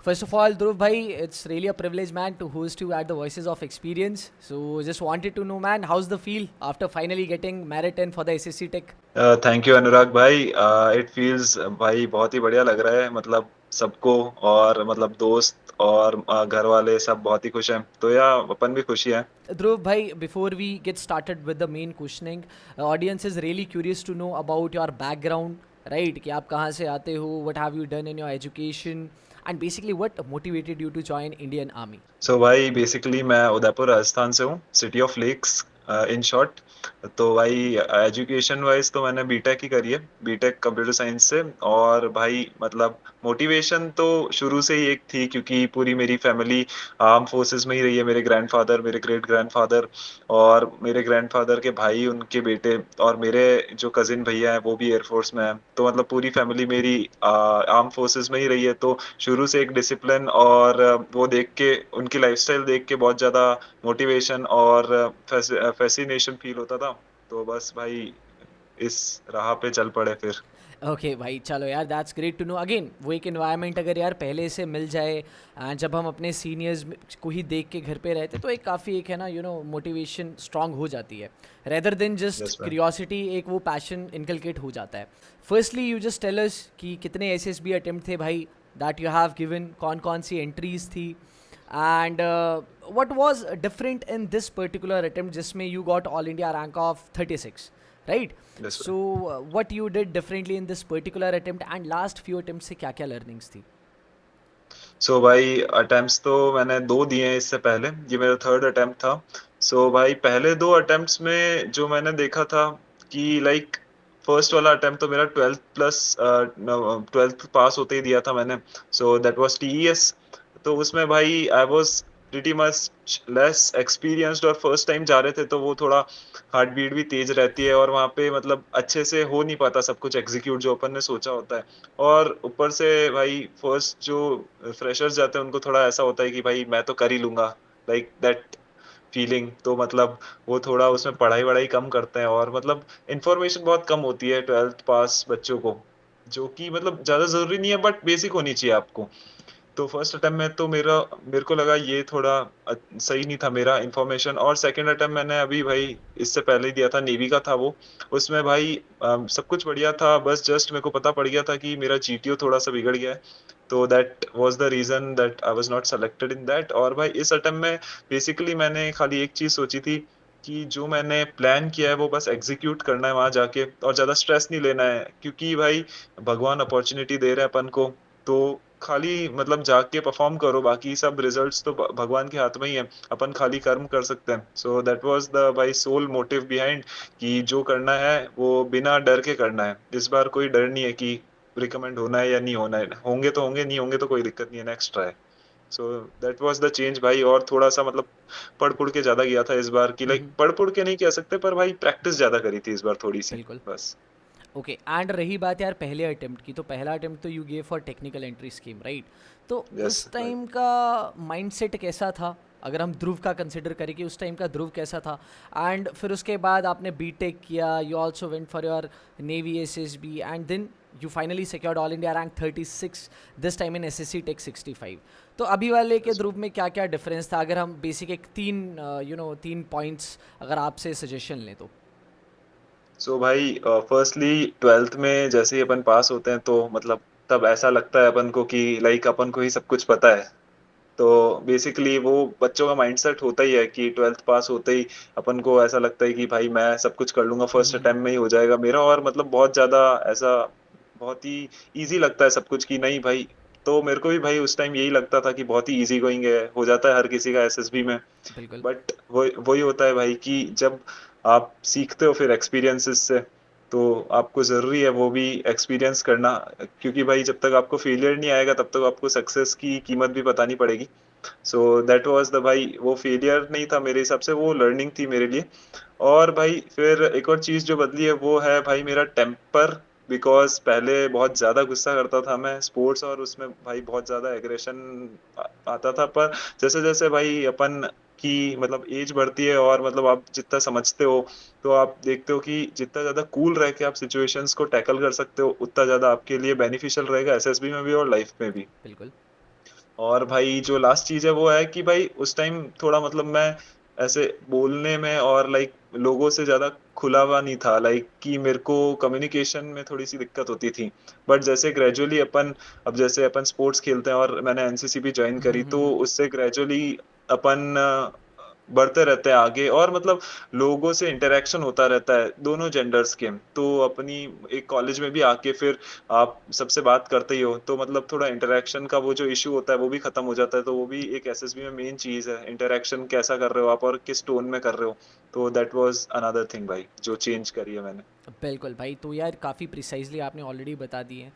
First of all, Dhruv bhai, it's really a privilege, man, to host you at the Voices of Experience. So, just wanted to know, man, how's the feel after finally getting merit in for the SSC Tech? Thank you Anurag भाई। It feels भाई बहुत ही बढ़िया लग रहा है, मतलब सबको, और मतलब दोस्त और घर वाले सब बहुत ही खुश हैं, तो या अपन भी खुशी हैं। Dhruv bhai, before we get started with the main questioning, audience is really curious to know about your background, right? कि आप कहाँ से आते हो, what have you done in your education, and basically what motivated you to join Indian Army? सो भाई basically मैं उदयपुर राजस्थान से हूँ, city of lakes in short. तो भाई एजुकेशन वाइज तो मैंने बीटेक ही करी है, बीटेक कंप्यूटर साइंस से। और भाई मतलब मोटिवेशन तो शुरू से ही एक थी, क्योंकि पूरी मेरी फैमिली आर्म फोर्सेस में ही रही है। मेरे ग्रैंडफादर, मेरे ग्रेट ग्रैंडफादर और मेरे ग्रैंडफादर के भाई, उनके बेटे, और मेरे जो कजिन भैया हैं वो भी एयरफोर्स में हैं। तो मतलब पूरी फैमिली मेरी आर्म फोर्सेस में ही रही है। तो शुरू से एक डिसिप्लिन और वो देख के, उनकी लाइफस्टाइल देख के बहुत ज्यादा मोटिवेशन और फैसिनेशन फील होता था। तो बस भाई इस राह पे चल पड़े फिर। ओके भाई, चलो यार, that's great to know. Again वो एक इन्वायरमेंट अगर यार पहले से मिल जाए, जब हम अपने सीनियर्स को ही देख के घर पे रहते, तो एक काफ़ी एक है ना, मोटिवेशन स्ट्रांग हो जाती है, रेदर देन जस्ट यस भाई। क्यूरियोसिटी। एक वो पैशन इनकलकेट हो जाता है। Firstly you just tell us कि कितने एसएसबी अटेम्प्ट थे भाई दैट यू हैव गिवन, कौन कौन सी एंट्रीज थी, and what was different in this particular attempt जिसमें you got all India rank of 36, right? Yes So what you did differently in this particular attempt, and last few attempts से क्या क्या learnings थी? सो भाई attempts तो मैंने दो दिए हैं इससे पहले, ये मेरा थर्ड अटेम्प्ट था। सो भाई पहले दो अटेम्प्ट्स में जो मैंने देखा था कि लाइक फर्स्ट वाला अटेम्प्ट तो मेरा 12th पास होते ही दिया था मैंने। So that was TES. तो उसमें भाई I was pretty much less experienced, और फर्स्ट टाइम जा रहे थे तो वो थोड़ा हार्ट बीट भी तेज रहती है, और वहाँ पे मतलब अच्छे से हो नहीं पाता सब कुछ एग्जीक्यूट जो अपन ने सोचा होता है। और ऊपर से भाई फर्स्ट जो फ्रेशर्स जाते हैं उनको थोड़ा ऐसा होता है कि भाई मैं तो कर ही लूंगा, लाइक दैट फीलिंग। तो मतलब वो थोड़ा उसमें पढ़ाई वढ़ाई कम करते हैं, और मतलब इंफॉर्मेशन बहुत कम होती है 12th पास बच्चों को, जो कि मतलब ज्यादा जरूरी नहीं है, बट बेसिक होनी चाहिए आपको। तो फर्स्ट अटेम्प्ट में तो मेरे को लगा ये थोड़ा सही नहीं था मेरा इंफॉर्मेशन। और सेकंड अटेम्प्ट मैंने अभी भाई इससे पहले ही दिया था, नेवी का था वो। उसमें भाई सब कुछ बढ़िया था, बस जस्ट मेरे को पता पड़ गया था कि मेरा जीटीओ थोड़ा सा बिगड़ गया है। तो that was the reason that I was not selected in that. और भाई इस अटेम्प्ट में बेसिकली मैंने खाली एक चीज सोची थी कि जो मैंने प्लान किया है वो बस एग्जीक्यूट करना है वहां जाके, और ज्यादा स्ट्रेस नहीं लेना है, क्योंकि भाई भगवान अपॉर्चुनिटी दे रहे हैं अपन को। तो खाली मतलब जाके परफॉर्म करो, बाकी सब रिजल्ट्स तो भगवान के हाथ में ही है, अपन खाली कर्म कर सकते हैं। सो दैट वाज द भाई सोल मोटिव बिहाइंड, कि जो करना है वो बिना डर के करना है। इस बार कोई डर नहीं है कि रिकमेंड होना है या नहीं होना है, होंगे तो होंगे, नहीं होंगे तो कोई दिक्कत नहीं है, next try. So that was the change भाई। और थोड़ा सा मतलब पढ़ पुढ़ के ज्यादा गया था इस बार की, लाइक पढ़ पुढ़ के नहीं कह सकते, पर भाई प्रैक्टिस ज्यादा करी थी इस बार थोड़ी सी, बिल्कुल। बस। ओके, एंड रही बात यार पहले अटेम्प्ट की, तो पहला अटेम्प्ट तो you gave for technical entry scheme, right? तो यस उस भाई। टाइम का माइंडसेट कैसा था, अगर हम ध्रुव का कंसिडर करें कि उस टाइम का ध्रुव कैसा था? एंड फिर उसके बाद आपने बीटेक किया, you also went for your navy SSB, and then you finally secured all India rank 36, this time in SSC tech 65। तो अभी वाले के यस ध्रुव में क्या क्या डिफरेंस था, अगर हम बेसिक एक तीन तीन पॉइंट्स अगर आपसे सजेशन लें तो? सो भाई फर्स्टली 12th में जैसे ही अपन पास होते हैं तो मतलब तब ऐसा लगता है अपन को कि लाइक अपन को ही सब कुछ पता है। तो बेसिकली वो बच्चों का माइंडसेट होता ही है कि 12th पास होते ही अपन को ऐसा लगता है कि भाई मैं सब कुछ कर लूंगा, फर्स्ट अटेम्प्ट में ही हो जाएगा मेरा, और मतलब बहुत ज्यादा ऐसा बहुत ही इजी लगता है सब कुछ कि नहीं भाई। तो मेरे को भी भाई उस टाइम यही लगता था कि बहुत ही इजी गोइंग है, हो जाता है हर किसी का एसएसबी में। बिल्कुल। बट वही होता है भाई कि जब आप सीखते हो फिर एक्सपीरियंसेस से, तो आपको जरूरी है वो भी एक्सपीरियंस करना, क्योंकि भाई जब तक आपको फेलियर नहीं आएगा तब तक आपको सक्सेस की कीमत भी पता नहीं पड़ेगी। सो दैट वाज द भाई, वो फेलियर नहीं था मेरे हिसाब से, वो लर्निंग थी मेरे लिए। और भाई फिर एक और चीज जो बदली है वो है भाई मेरा टेम्पर। बिकॉज पहले बहुत ज्यादा गुस्सा करता था मैं स्पोर्ट्स, और उसमें भाई बहुत ज्यादा एग्रेशन आता था। पर जैसे जैसे भाई अपन की मतलब एज बढ़ती है, और मतलब आप जितना समझते हो, तो आप देखते हो कि जितना ज्यादा कूल रह के आप सिचुएशंस को टैकल कर सकते हो, उतना ज्यादा आपके लिए बेनिफिशियल रहेगा एसएसबी में भी और लाइफ में भी। बिल्कुल। और भाई जो लास्ट चीज है वो है कि भाई उस टाइम थोड़ा मतलब मैं ऐसे बोलने में और लाइक लोगों से ज्यादा खुला हुआ नहीं था, लाइक कि मेरे को कम्युनिकेशन में थोड़ी सी दिक्कत होती थी। बट जैसे ग्रेजुअली अपन, अब जैसे अपन स्पोर्ट्स खेलते हैं और मैंने एनसीसी भी ज्वाइन करी, तो उससे ग्रेजुअली अपन बढ़ते रहते हैं आगे, और मतलब लोगों से इंटरेक्शन होता रहता है दोनों जेंडर्स के। तो अपनी एक कॉलेज में भी आके फिर आप सबसे बात करते ही हो, तो मतलब थोड़ा इंटरेक्शन का वो जो इशू होता है वो भी खत्म हो जाता है। तो वो भी एक एसएसबी में मेन चीज है, इंटरेक्शन कैसा कर रहे हो आप और किस टोन में कर रहे हो। तो दैट वाज अनदर थिंग भाई जो चेंज करी है मैंने। बिल्कुल भाई, तो यार काफ़ी प्रिसाइजली आपने ऑलरेडी बता दी हैं,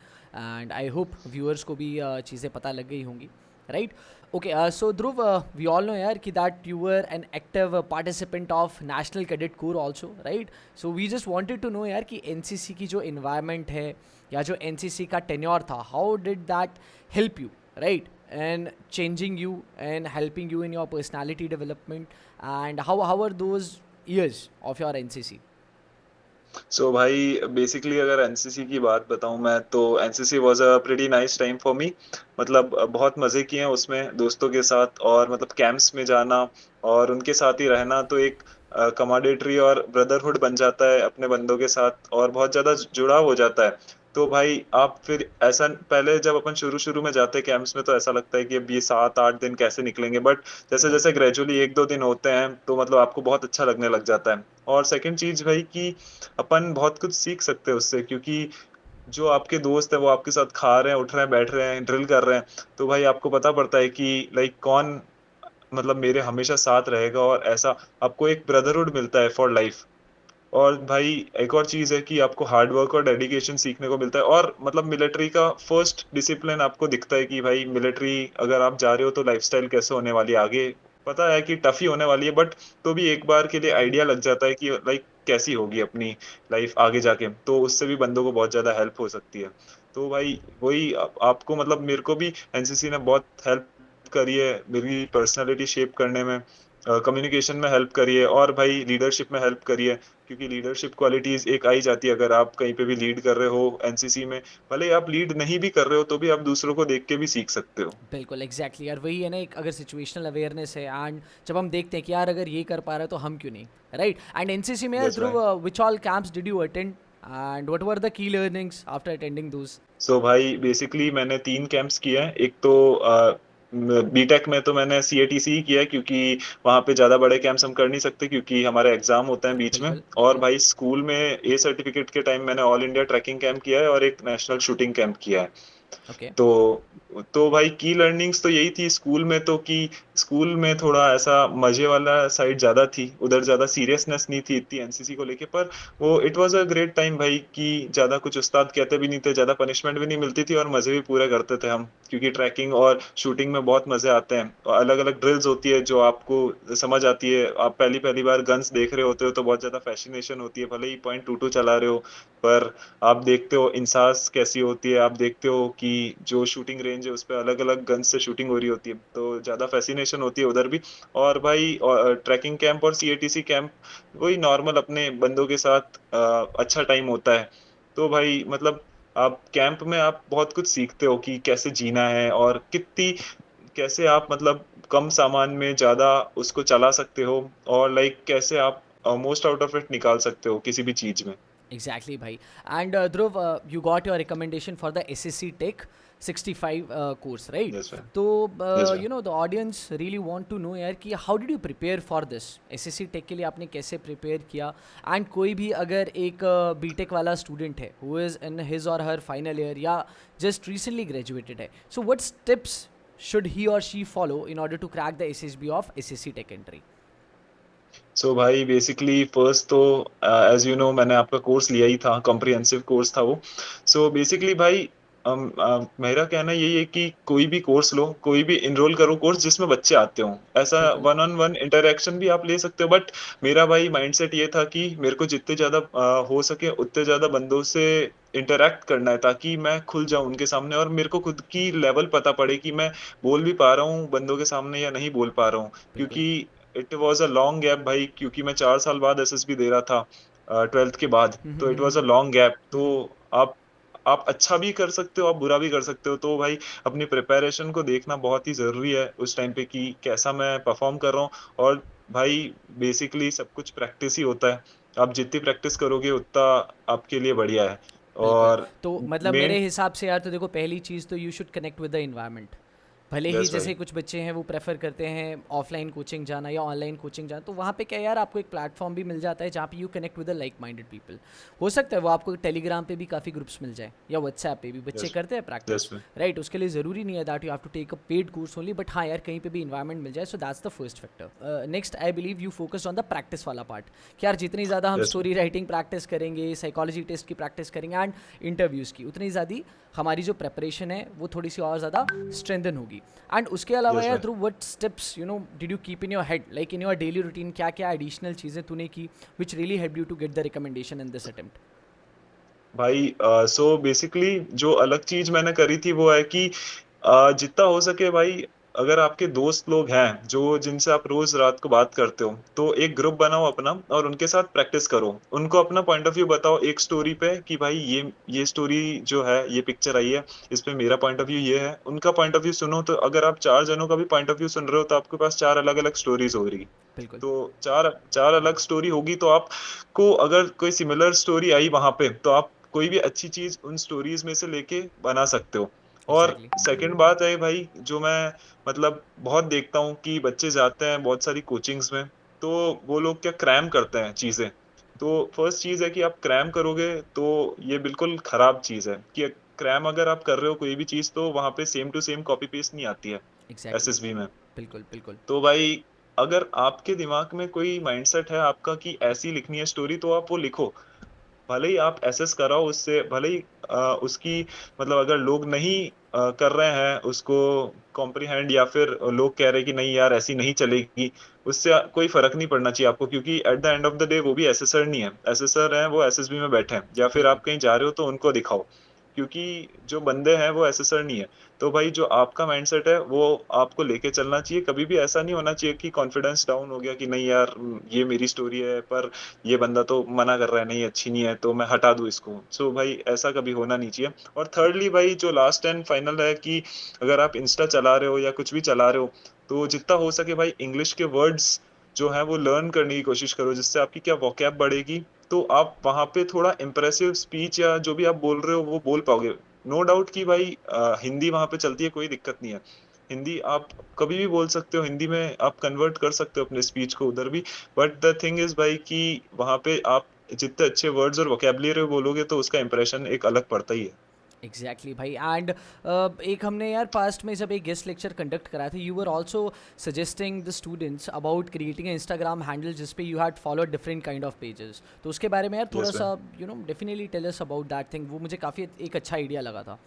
एंड आई होप व्यूअर्स को भी चीज़ें पता लग गई होंगी, right? Okay, so Dhruv, we all know यार कि that you were an active participant of national cadet corps also, right? So we just wanted to know यार कि एनसीसी की जो इन्वायरमेंट है या जो एनसीसी का टेन्योर था, how did that help you, right, and changing you and helping you in your personality development, and how are those years of your NCC? सो भाई बेसिकली अगर एनसीसी की बात बताऊं मैं, तो NCC was a pretty nice time for me. मतलब बहुत मजे किए हैं उसमें दोस्तों के साथ, और मतलब कैंप्स में जाना और उनके साथ ही रहना, तो एक कमाडेटरी और ब्रदरहुड बन जाता है अपने बंदों के साथ, और बहुत ज्यादा जुड़ाव हो जाता है। तो भाई आप फिर ऐसा, पहले जब अपन शुरू शुरू में जाते हैं कैंप्स में, तो ऐसा लगता है कि अब ये 7-8 दिन कैसे निकलेंगे, बट जैसे बिल्कुल। जैसे ग्रेजुअली 1-2 दिन होते हैं तो मतलब आपको बहुत अच्छा लगने लग जाता है। और सेकंड चीज भाई कि अपन बहुत कुछ सीख सकते हैं उससे, क्योंकि जो आपके दोस्त है वो आपके साथ खा रहे हैं, उठ रहे हैं, बैठ रहे हैं, ड्रिल कर रहे हैं, तो भाई आपको पता पड़ता है कि लाइक कौन मतलब मेरे हमेशा साथ रहेगा, और ऐसा आपको एक ब्रदरहुड मिलता है फॉर लाइफ। और भाई एक और चीज है कि आपको हार्ड वर्क और डेडिकेशन सीखने को मिलता है, और मतलब मिलिट्री का फर्स्ट डिसिप्लिन आपको दिखता है कि भाई मिलिट्री अगर आप जा रहे हो तो लाइफस्टाइल कैसे होने वाली है आगे। पता है कि टफ ही होने वाली है, बट तो भी एक बार के लिए आइडिया लग जाता है कि लाइक कैसी होगी अपनी लाइफ आगे जाके, तो उससे भी बंदों को बहुत ज्यादा हेल्प हो सकती है। तो भाई वही आपको मतलब मेरे को भी एनसीसी ने बहुत हेल्प करी है मेरी पर्सनालिटी शेप करने में, कम्युनिकेशन में हेल्प करी है, और भाई लीडरशिप में हेल्प करी है। क्योंकि लीडरशिप क्वालिटीज एक आई जाती है अगर आप कहीं पे भी लीड कर रहे हो एनसीसी में। भले आप लीड नहीं भी कर रहे हो तो भी आप दूसरों को देख के भी सीख सकते हो। बिल्कुल एग्जैक्टली यार, वही है ना, एक अगर सिचुएशनल अवेयरनेस है, एंड जब हम देखते हैं कि यार अगर ये कर पा रहा है तो हम क्यों नहीं, राइट? एंड एनसीसी में यार यस ध्रुव, भाई। Which all camps did you attend and what were the key learnings after attending those? So भाई बेसिकली मैंने 3 कैंप्स किए हैं। एक तो बीटेक में तो मैंने सीएटीसी ही किया है, क्योंकि वहाँ पे ज़्यादा बड़े कैंप्स हम कर नहीं सकते क्योंकि हमारे एग्जाम होते हैं बीच में। बिल्कुल और बिल्कुल। भाई स्कूल में ए सर्टिफिकेट के टाइम मैंने ऑल इंडिया ट्रैकिंग कैंप किया है और एक नेशनल शूटिंग कैंप किया है। ओके। तो भाई की लर्निंग्स तो यही थी स्कूल में, तो कि स्कूल में थोड़ा ऐसा मजे वाला साइड ज्यादा थी, उधर ज्यादा सीरियसनेस नहीं थी इतनी एनसीसी को लेके। पर वो it was a great time भाई, कि ज्यादा कुछ उस्ताद कहते भी नहीं थे, ज्यादा पनिशमेंट भी नहीं मिलती थी, और मजे भी पूरे करते थे हम, क्योंकि ट्रैकिंग और शूटिंग में बहुत मजे आते हैं। अलग अलग ड्रिल्स होती है जो आपको समझ आती है, आप पहली पहली बार गन्स देख रहे होते हो तो बहुत ज्यादा फैसिनेशन होती है, भले ही .22 चला रहे हो, पर आप देखते हो इंसास कैसी होती है, आप देखते हो कि जो शूटिंग रेंज है उस पर अलग अलग गन से शूटिंग हो रही होती है, तो ज्यादा फैसिनेशन होती है उधर भी। और भाई ट्रैकिंग कैंप और सीएटीसी कैंप वही नॉर्मल अपने बंदों के साथ अच्छा टाइम होता है। तो भाई मतलब आप कैंप में आप बहुत कुछ सीखते हो कि कैसे जीना है, और कितनी कैसे आप मतलब कम सामान में ज्यादा उसको चला सकते हो, और लाइक कैसे आप मोस्ट आउट ऑफ इट निकाल सकते हो किसी भी चीज में। Exactly, bhai. And Dhruv, you got your recommendation for the SSC Tech 65 course, right? Yes भाई। So, यस भाई। you know, the audience really want to know यार कि how did you prepare for this? SSC Tech के लिए आपने कैसे prepare किया? And कोई भी अगर एक BTech वाला student है who is in his or her final year या just recently graduated है, so what steps should he or she follow in order to crack the SSB of SSC Tech entry? सो भाई basically first तो as you know मैंने आपका course लिया ही था, comprehensive course था वो। सो बेसिकली भाई मेरा कहना यही है कि कोई भी कोर्स लो, कोई भी इनरोल करो कोर्स जिसमें बच्चे आते हों, ऐसा बिल्कुल। 1-on-1 इंटरेक्शन भी आप ले सकते हो। बट मेरा भाई माइंडसेट ये था कि मेरे को जितने ज्यादा हो सके उतने ज्यादा बंदों से इंटरेक्ट करना है, ताकि मैं खुल जाऊं उनके सामने और मेरे को खुद की लेवल पता पड़े कि मैं बोल भी पा रहा हूँ बंदों के सामने या नहीं बोल पा रहा हूँ। बिल्कुल। क्योंकि it was a long gap भाई, क्योंकि मैं 4 साल बाद एसएसबी दे रहा था 12th के बाद, तो it was a long gap. तो आप आप अच्छा भी कर सकते हो, आप बुरा भी कर सकते हो। तो भाई अपनी प्रिपरेशन को देखना बहुत ही जरूरी है उस टाइम पे कि कैसा मैं परफॉर्म कर रहा हूँ। और भाई बेसिकली सब कुछ प्रैक्टिस ही होता है, आप जितनी प्रैक्टिस करोगे उतना आपके लिए बढ़िया है। बिल्कुल। और तो मतलब मेरे मेन हिसाब से यार तो देखो पहली चीज़ तो you should connect with the environment. भले ही यस भाई, जैसे कुछ बच्चे हैं वो प्रेफर करते हैं ऑफलाइन कोचिंग जाना या ऑनलाइन कोचिंग जाना, तो वहाँ पे क्या यार आपको एक प्लेटफॉर्म भी मिल जाता है जहाँ पे you connect with the like minded people. हो सकता है वो आपको टेलीग्राम पे भी काफ़ी ग्रुप्स मिल जाए या व्हाट्सएप पे भी बच्चे यस करते हैं यस प्रैक्टिस। भाई, राइट, उसके लिए ज़रूरी नहीं है that you have to take a paid course only, but हाँ यार कहीं पे भी इन्वायरमेंट मिल जाए, so that's the first factor. Next I believe you focused on the practice वाला पार्ट कि यार जितनी ज़्यादा हम यस भाई, स्टोरी राइटिंग प्रैक्टिस करेंगे, साइकोलॉजी टेस्ट की प्रैक्टिस करेंगे एंड इंटरव्यूज़ की, उतनी ज़्यादा हमारी जो प्रेपरेशन है वो थोड़ी सी और ज़्यादा स्ट्रेंथन होगी। एंड उसके अलावा यस यार भाई। Dhruv what steps did you keep in your head, like in your daily routine क्या क्या एडिशनल चीज़ें तूने की which really help you to get the recommendation in this attempt? भाई सो बेसिकली जो अलग चीज मैंने करी थी वो है कि जितना हो सके भाई, अगर आपके दोस्त लोग हैं जो जिनसे आप रोज रात को बात करते हो, तो एक ग्रुप बनाओ अपना और उनके साथ प्रैक्टिस करो। उनको अपना पॉइंट ऑफ व्यू बताओ एक स्टोरी पे कि भाई ये स्टोरी जो है, ये पिक्चर आई है, इस पे मेरा पॉइंट ऑफ व्यू ये है, उनका पॉइंट ऑफ व्यू सुनो। तो अगर आप चार जनों का भी पॉइंट ऑफ व्यू सुन रहे हो तो आपके पास चार अलग अलग स्टोरीज हो रही। बिल्कुल। तो चार चार अलग स्टोरी होगी, तो आपको अगर कोई सिमिलर स्टोरी आई वहां पे, तो आप कोई भी अच्छी चीज उन स्टोरीज में से लेके बना सकते हो। और एग्जैक्टली। सेकंड बात है भाई, जो मैं मतलब बहुत देखता हूँ कि बच्चे जाते हैं बहुत सारी कोचिंग्स में, तो वो लोग क्या क्रैम करते हैं चीजें। तो फर्स्ट चीज है कि आप क्रैम करोगे तो ये बिल्कुल खराब चीज है कि क्रैम अगर आप कर रहे हो कोई भी चीज, तो वहां पे same to same copy paste नहीं आती है एग्जैक्टली। एसएसबी में। बिल्कुल बिल्कुल। तो भाई अगर आपके दिमाग में कोई माइंडसेट है आपका कि ऐसी लिखनी है स्टोरी, तो आप वो लिखो। भले ही आप एसेस कराओ उससे, भले ही उसकी मतलब अगर लोग नहीं कर रहे हैं उसको कॉम्प्रिहेंड, या फिर लोग कह रहे हैं कि नहीं यार ऐसी नहीं चलेगी, उससे कोई फर्क नहीं पड़ना चाहिए आपको, क्योंकि at the end of the day वो भी एसेसर नहीं है, एसेसर है वो एसएसबी में बैठे हैं, या फिर बिल्कुल। आप कहीं जा रहे हो तो उनको दिखाओ, क्योंकि जो बंदे हैं वो एसेसर नहीं है। तो भाई जो आपका माइंडसेट है वो आपको लेके चलना चाहिए। कभी भी ऐसा नहीं होना चाहिए कि कॉन्फिडेंस डाउन हो गया कि नहीं यार ये मेरी स्टोरी है, पर ये बंदा तो मना कर रहा है, नहीं अच्छी नहीं है तो मैं हटा दूं इसको। सो भाई ऐसा कभी होना नहीं चाहिए। और थर्डली भाई जो लास्ट एंड फाइनल है कि अगर आप इंस्टा चला रहे हो या कुछ भी चला रहे हो, तो जितना हो सके भाई इंग्लिश के वर्ड्स जो है वो लर्न करने की कोशिश करो, जिससे आपकी क्या वोकैब बढ़ेगी। तो आप वहां पे थोड़ा इम्प्रेसिव स्पीच या जो भी आप बोल रहे हो वो बोल पाओगे। नो डाउट कि भाई हिंदी वहां पे चलती है, कोई दिक्कत नहीं है। हिंदी आप कभी भी बोल सकते हो, हिंदी में आप कन्वर्ट कर सकते हो अपने स्पीच को उधर भी। बट द थिंग इज भाई कि वहां पे आप जितने अच्छे वर्ड्स और वोकेबलरी बोलोगे तो उसका इंप्रेशन एक अलग पड़ता ही है। एग्जैक्टली भाई। एंड एक हमने यार पास्ट में जब एक गेस्ट लेक्चर कंडक्ट करा था, you were also suggesting the students about creating Instagram handle जिस पे you had follow different kind of pages, तो उसके बारे में यार थोड़ा यस। सा definitely tell us about that thing, वो मुझे काफ़ी एक अच्छा आइडिया लगा था।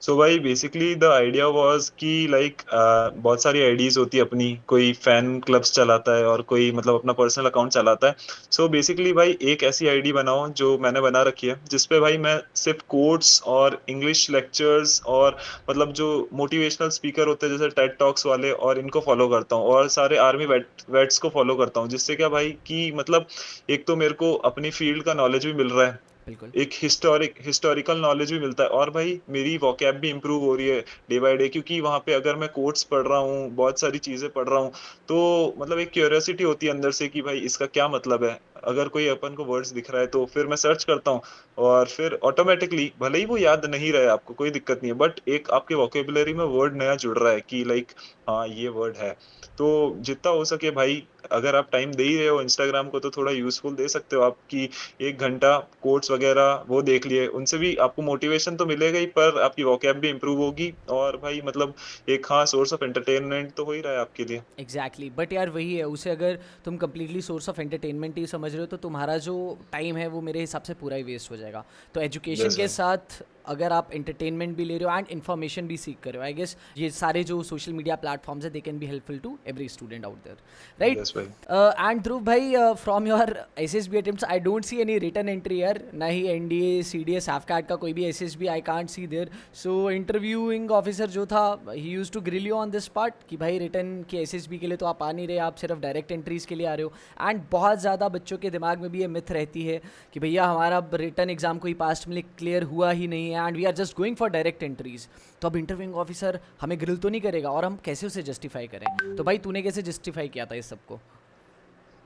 सो भाई बेसिकली द आइडिया वाज कि लाइक बहुत सारी आईडीज होती है अपनी, कोई फैन क्लब्स चलाता है और कोई मतलब अपना पर्सनल अकाउंट चलाता है। सो बेसिकली भाई एक ऐसी आईडी बनाओ जो मैंने बना रखी है, जिसपे भाई मैं सिर्फ कोट्स और इंग्लिश लेक्चर्स और मतलब जो मोटिवेशनल स्पीकर होते हैं जैसे टेड टॉक्स वाले, और इनको फॉलो करता हूँ, और सारे आर्मी वेट्स को फॉलो करता हूँ। जिससे क्या भाई कि मतलब एक तो मेरे को अपनी फील्ड का नॉलेज भी मिल रहा है, बिल्कुल। एक हिस्टोरिकल नॉलेज भी मिलता है, और भाई मेरी वोकैब भी इंप्रूव हो रही है डे बाय डे, क्योंकि वहां पे अगर मैं कोट्स पढ़ रहा हूँ, बहुत सारी चीजें पढ़ रहा हूँ, तो मतलब एक क्यूरियोसिटी होती है अंदर से कि भाई इसका क्या मतलब है। अगर कोई अपन को वर्ड्स दिख रहा है तो फिर मैं सर्च करता हूँ, और फिर ऑटोमेटिकली भले ही वो याद नहीं रहे आपको कोई दिक्कत नहीं है, बट एक आपके वोकेबुलरी में वर्ड नया जुड़ रहा है कि लाइक हाँ ये वर्ड है। तो जितना हो सके भाई, अगर आप टाइम दे ही रहे हो इंस्टाग्राम को, तो थोड़ा यूजफुल दे सकते हो आपकी 1 घंटा कोट्स वगैरह वो देख लिए, उनसे भी आपको मोटिवेशन तो मिलेगा ही, पर आपकी वोकैब भी इंप्रूव होगी, और भाई मतलब एक हाँ सोर्स ऑफ एंटरटेनमेंट तो हो ही रहा है आपके लिए। एग्जैक्टली बट यार वही है, उसे अगर तुम कंप्लीटली सोर्स ऑफ एंटरटेनमेंट ही समझ रहे हो तो तुम्हारा जो टाइम है वो मेरे हिसाब से पूरा ही वेस्ट हो जाएगा। तो एजुकेशन यस के भाई। साथ अगर आप एंटरटेनमेंट भी ले रहे हो एंड इन्फॉर्मेशन भी सीख कर रहे हो, आई गेस ये सारे जो सोशल मीडिया प्लेटफॉर्म्स है they can be helpful to every student out there, right? Yes भाई। एंड ध्रुव भाई, from your S S B attempt I don't see any return entry यार, ना ही N D A C D S AFCAT का कोई भी S S B I can't see there. So interviewing officer जो था he use to grill you on this part कि भाई रिटर्न के एस एस बी के लिए तो आप आ नहीं रहे, आप सिर्फ डायरेक्ट एंट्रीज के लिए आ रहे हो। एंड बहुत ज़्यादा बच्चों बच्चों के दिमाग में भी ये मिथ रहती है कि भैया हमारा रिटर्न एग्जाम कोई पास्ट में क्लियर हुआ ही नहीं है and we are just going for direct entries, तो अब इंटरव्यूइंग ऑफिसर हमें ग्रिल तो नहीं करेगा और हम कैसे उसे जस्टिफाई करें? तो भाई तूने कैसे जस्टिफाई किया था इस सबको?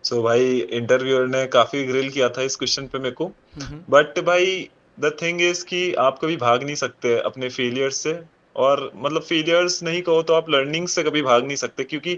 सो भाई इंटरव्यूअर ने काफी ग्रिल किया था इस क्वेश्चन पे मेरे को, बट भाई द थिंग इज कि आप कभी भाग नहीं सकते अपने फेलियर्स से। और मतलब फेलियर्स नहीं कहो तो आप लर्निंग से कभी भाग नहीं सकते, क्योंकि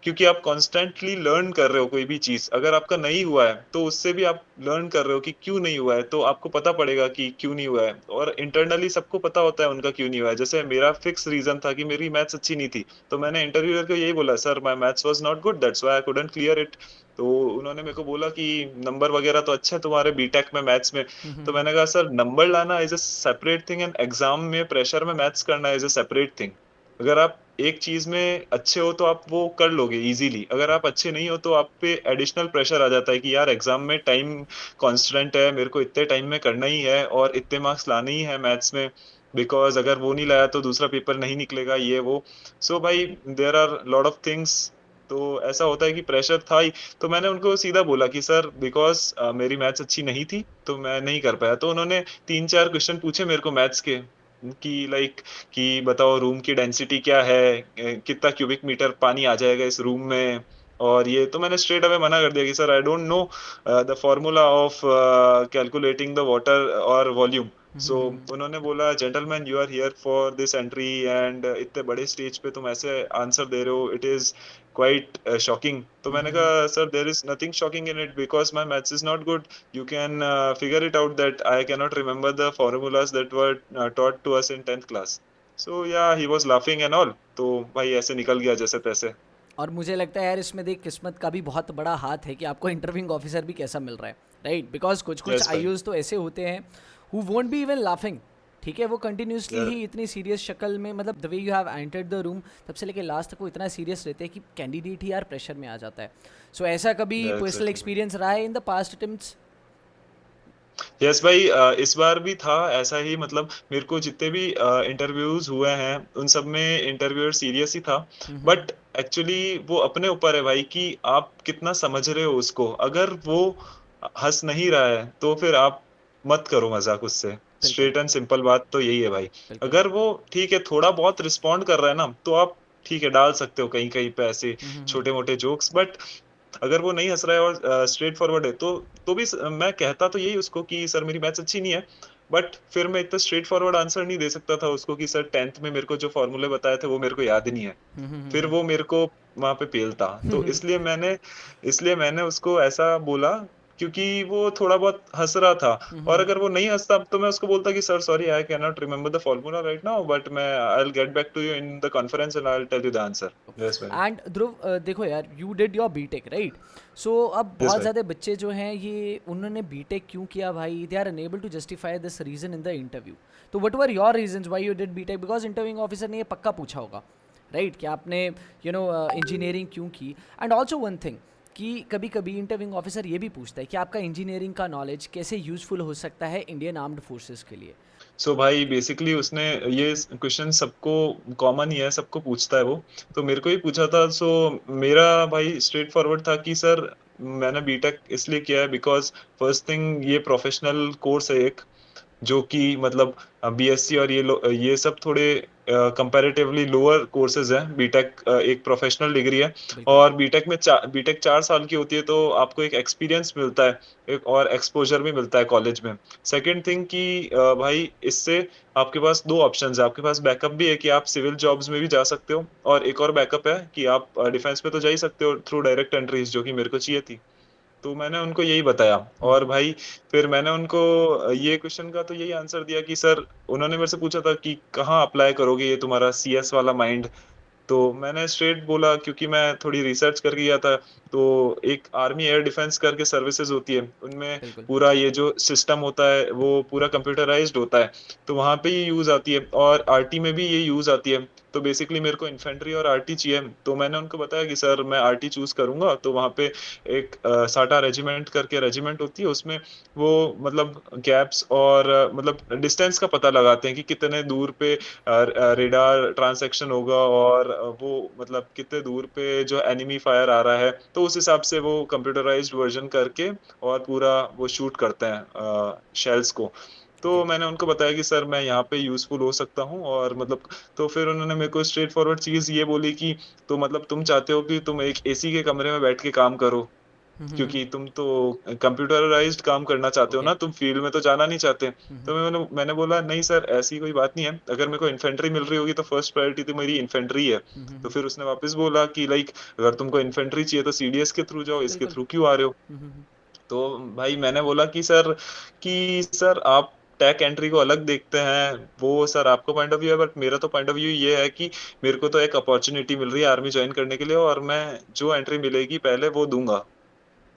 क्योंकि आप कॉन्स्टेंटली लर्न कर रहे हो कोई भी चीज। अगर आपका नहीं हुआ है तो उससे भी आप लर्न कर रहे हो कि क्यों नहीं हुआ है, तो आपको पता पड़ेगा कि क्यों नहीं हुआ है। और इंटरनली सबको पता होता है उनका क्यों नहीं हुआ है। जैसे मेरा फिक्स रीजन था कि मेरी मैथ्स अच्छी नहीं थी, तो मैंने इंटरव्यूअर को यही बोला, sir my maths was not good, that's why I couldn't clear it. तो उन्होंने मेरे को बोला कि नंबर वगैरह तो अच्छे हैं तुम्हारे बीटेक में मैथ्स में। तो मैंने कहा सर नंबर लाना is a separate thing and exam में प्रेशर में मैथ्स करना इज अ सेपरेट थिंग। अगर आप एक चीज में अच्छे हो तो आप वो कर लोगे इजीली, अगर आप अच्छे नहीं हो तो आप पे एडिशनल प्रेशर आ जाता है कि यार एग्जाम में टाइम कांस्टेंट है, मेरे को इतने टाइम में करना ही है और इतने मार्क्स लाने ही है मैथ्स में, बिकॉज अगर वो नहीं लाया तो दूसरा पेपर नहीं निकलेगा ये वो। सो भाई there are lot of things. तो ऐसा होता है कि प्रेशर था ही। तो मैंने उनको सीधा बोला कि सर बिकॉज मेरी मैथ्स अच्छी नहीं थी तो मैं नहीं कर पाया। तो उन्होंने 3-4 क्वेश्चन पूछे मेरे को मैथ्स के, कि लाइक कि बताओ रूम की डेंसिटी क्या है, कितना क्यूबिक मीटर पानी आ जाएगा इस रूम में। और ये तो मैंने स्ट्रेट अवे मना कर दिया कि sir I don't know the formula of calculating the water और वॉल्यूम। सो उन्होंने बोला gentleman you are here for this entry and इतने बड़े स्टेज पे तुम ऐसे आंसर दे रहे हो, इट इज क्वाइट शॉकिंग। तो मैंने कहा sir there is nothing shocking in it because my maths is not good. You can figure it out that I cannot remember the formulas that were taught to us in 10th class. So yeah, he was laughing and all. तो भाई ऐसे निकल गया जैसे तैसे। और मुझे लगता है यार इसमें देख किस्मत का भी बहुत बड़ा हाथ है कि आपको इंटरव्यूइंग ऑफिसर भी कैसा मिल रहा है, राइट? बिकॉज कुछ कुछ Yes, भाई। आईयूज तो ऐसे होते हैं who won't be even laughing, ठीक है? वो कंटिन्यूसली Yeah, ही इतनी सीरियस शक्ल में, मतलब the way you have entered the room तब से लेके लास्ट तक वो इतना सीरियस रहते हैं कि कैंडिडेट ही यार प्रेशर में आ जाता है। सो ऐसा कभी yeah, पर्सनल exactly, भाई। एक्सपीरियंस रहा है in the past attempts? Yes भाई, इस बार भी था ऐसा ही। मतलब मेरे को जितने भी इंटरव्यूज हुए हैं उन सब में इंटरव्यूअर सीरियस ही था। बट एक्चुअली वो अपने ऊपर है भाई कि आप कितना समझ रहे हो उसको। अगर वो हंस नहीं रहा है तो फिर आप मत करो मजाक उससे। बिल्कुल, स्ट्रेट एंड सिंपल बात तो यही है भाई। बिल्कुल। अगर वो ठीक है थोड़ा बहुत रिस्पॉन्ड कर रहा है ना तो आप ठीक है डाल सकते हो कहीं कहीं पे ऐसे छोटे मोटे जोक्स। बट अगर वो नहीं हंस रहा है और स्ट्रेट फॉरवर्ड है तो भी मैं कहता तो यही उसको कि सर मेरी मैथ्स अच्छी नहीं है। बट फिर मैं इतना स्ट्रेट फॉरवर्ड आंसर नहीं दे सकता था उसको कि सर 10th में मेरे को जो फॉर्मूले बताए थे वो मेरे को याद ही नहीं है। फिर वो मेरे को वहां पे पेलता। तो इसलिए मैंने उसको ऐसा बोला क्योंकि वो थोड़ा बहुत हंस रहा था। और अगर वो नहीं हंसता तो मैं उसको बोलता कि sir sorry I can not remember the formula right now, but मैं I will get back to you in the conference and I will tell you the answer. Yes भाई। एंड ध्रुव, देखो यार, you did your BTech, right? So अब yes बहुत भाई। ज़्यादा बच्चे जो हैं ये उन्होंने बीटेक क्यों किया भाई? They are unable to justify this reason in the interview. तो what were your reasons why you did BTech? Because interviewing officer ने ये पक्का पूछा होगा, राइट? कि आपने इंजीनियरिंग क्यों की? एंड ऑल्सो वन थिंग कि कभी कभी इंटरव्यूइंग ऑफिसर ये भी पूछता है कि आपका इंजीनियरिंग का नॉलेज कैसे यूजफुल हो सकता है इंडियन आर्म्ड फोर्सेस के लिए। सो भाई बेसिकली उसने ये क्वेश्चन सबको कॉमन ही है, सबको पूछता है वो। तो मेरे को ही पूछा था। सो मेरा भाई स्ट्रेट फॉरवर्ड था कि सर मैंने बीटेक इसलिए किया है बिकॉज फर्स्ट थिंग ये प्रोफेशनल कोर्स है एक, जो कि मतलब बीएससी और ये सब थोड़े कंपैरेटिवली लोअर कोर्सेज हैं। बीटेक एक प्रोफेशनल डिग्री है। बिल्कुल। और बीटेक 4 साल की होती है तो आपको एक एक्सपीरियंस मिलता है, एक और एक्सपोजर भी मिलता है कॉलेज में। सेकंड थिंग कि भाई इससे आपके पास दो ऑप्शंस है। आपके पास बैकअप भी है कि आप सिविल जॉब्स में भी जा सकते हो, और एक और बैकअप है कि आप डिफेंस में तो जा ही सकते हो थ्रू डायरेक्ट एंट्रीज, जो कि मेरे को चाहिए थी। तो मैंने उनको यही बताया। और भाई फिर मैंने उनको ये क्वेश्चन का तो यही आंसर दिया कि सर उन्होंने मेरे से पूछा था कि कहाँ अप्लाई करोगे ये तुम्हारा सीएस वाला माइंड। तो मैंने स्ट्रेट बोला क्योंकि मैं थोड़ी रिसर्च करके गया था। तो एक आर्मी एयर डिफेंस करके सर्विसेज होती है, उनमें बिल्कुल। पूरा ये जो सिस्टम होता है वो पूरा कंप्यूटराइज्ड होता है। तो वहां पे ये यूज आती है और आरटी में भी ये यूज आती है। तो बेसिकली मेरे को इन्फेंट्री और आरटी चाहिए। तो मैंने उनको बताया कि सर मैं आरटी चूज करूंगा। तो वहाँ पे एक साटा रेजिमेंट करके रेजिमेंट होती है, उसमें वो मतलब गैप्स और मतलब डिस्टेंस का पता लगाते हैं कि कितने दूर पे रेडार ट्रांसैक्शन होगा और वो मतलब कितने दूर पे जो एनिमी फायर आ रहा है, तो उस हिसाब से वो कंप्यूटराइज्ड वर्जन करके और पूरा वो शूट करते हैं शेल्स को। ओके। तो मैंने उनको बताया कि सर मैं यहाँ पे यूजफुल हो सकता हूँ और मतलब, तो फिर उन्होंने मेरे को स्ट्रेट फॉरवर्ड चीज ये बोली कि तो मतलब तुम चाहते हो कि तुम एक एसी के कमरे में बैठ के काम करो, क्योंकि तुम तो कंप्यूटराइज्ड काम करना चाहते हो ओके। ना, तुम फील्ड में तो जाना नहीं चाहते। तो मैंने बोला नहीं सर ऐसी कोई बात नहीं है, अगर मेरे को इन्फेंट्री मिल रही होगी तो फर्स्ट प्रायोरिटी तो मेरी इन्फेंट्री है। तो फिर उसने वापस बोला कि लाइक अगर तुमको इन्फेंट्री चाहिए तो सीडीएस के थ्रू जाओ, इसके बिल्कुल। थ्रू क्यों आ रहे हो। तो भाई मैंने बोला कि सर आप टैक एंट्री को अलग देखते हैं, वो सर आपको पॉइंट ऑफ व्यू है, बट मेरा तो पॉइंट ऑफ व्यू ये है कि मेरे को तो एक अपॉर्चुनिटी मिल रही है आर्मी ज्वाइन करने के लिए और मैं जो एंट्री मिलेगी पहले वो दूंगा।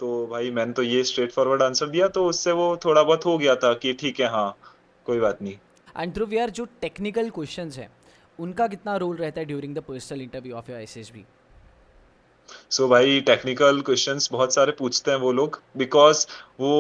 तो भाई मैंने तो ये स्ट्रेट फॉरवर्ड आंसर दिया, तो उससे वो थोड़ा बहुत हो गया था कि ठीक है हाँ कोई बात नहीं। एंड ध्रुव यार, जो टेक्निकल क्वेश्चंस हैं उनका कितना रोल रहता है during the personal interview of your SSB? So भाई टेक्निकल क्वेश्चंस बहुत सारे पूछते हैं वो लोग, बिकॉज वो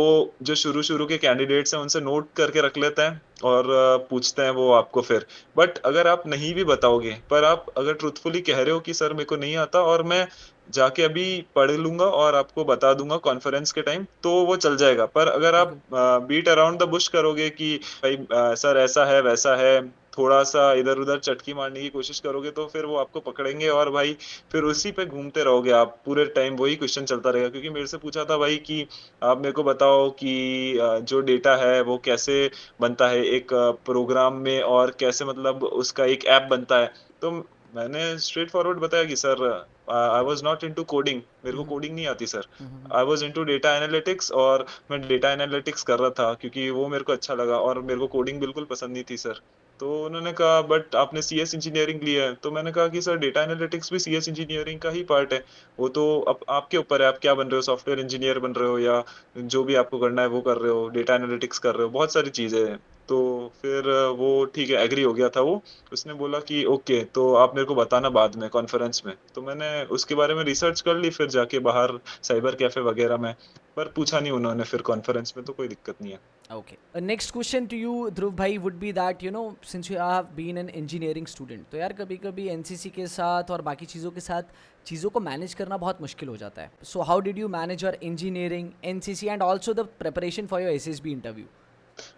जो शुरू शुरू के कैंडिडेट्स हैं उनसे नोट करके रख लेते हैं और पूछते हैं वो आपको फिर। बट अगर आप नहीं भी बताओगे, पर आप अगर ट्रूथफुली कह रहे हो कि सर मेरे को नहीं आता और मैं जाके अभी पढ़ लूंगा और आपको बता दूंगा कॉन्फ्रेंस के टाइम, तो वो चल जाएगा। पर अगर आप बिल्कुल। बीट अराउंड द बुश करोगे कि भाई सर ऐसा है वैसा है, थोड़ा सा इधर उधर चटकी मारने की कोशिश करोगे, तो फिर वो आपको पकड़ेंगे और भाई फिर उसी पे घूमते रहोगे आप पूरे टाइम, वही क्वेश्चन चलता रहेगा। क्योंकि मेरे से पूछा था भाई कि आप मेरे को बताओ कि जो डेटा है वो कैसे बनता है एक प्रोग्राम में और कैसे मतलब उसका एक ऐप बनता है। तो मैंने स्ट्रेट फॉरवर्ड बताया कि sir I was not into coding, मेरे को कोडिंग नहीं आती sir. I was into data analytics और मैं डेटा एनालिटिक्स कर रहा था क्योंकि वो मेरे को अच्छा लगा और मेरे को कोडिंग बिल्कुल पसंद नहीं थी सर। तो उन्होंने कहा बट आपने सीएस इंजीनियरिंग लिया है। तो मैंने कहा कि सर डेटा एनालिटिक्स भी सीएस इंजीनियरिंग का ही पार्ट है, वो तो अब आपके ऊपर है आप क्या बन रहे हो, सॉफ्टवेयर इंजीनियर बन रहे हो या जो भी आपको करना है वो कर रहे हो, डेटा एनालिटिक्स कर रहे हो, बहुत सारी चीजें हैं। तो फिर वो ठीक है एग्री हो गया था वो। उसने बोला कि ओके तो आप मेरे को बताना बाद में कॉन्फ्रेंस में। तो मैंने उसके बारे में रिसर्च कर ली फिर जाके बाहर साइबर कैफे वगैरह में, पर पूछा नहीं उन्होंने फिर कॉन्फ्रेंस में, तो कोई दिक्कत नहीं है। Okay. Next question to you, Dhruv bhai, would be that since you have been an engineering student, तो यार कभी कभी एनसीसी के साथ और बाकी चीज़ों के साथ चीज़ों को मैनेज करना बहुत मुश्किल हो जाता है. So how did you manage your engineering, NCC and also the preparation for your SSB interview?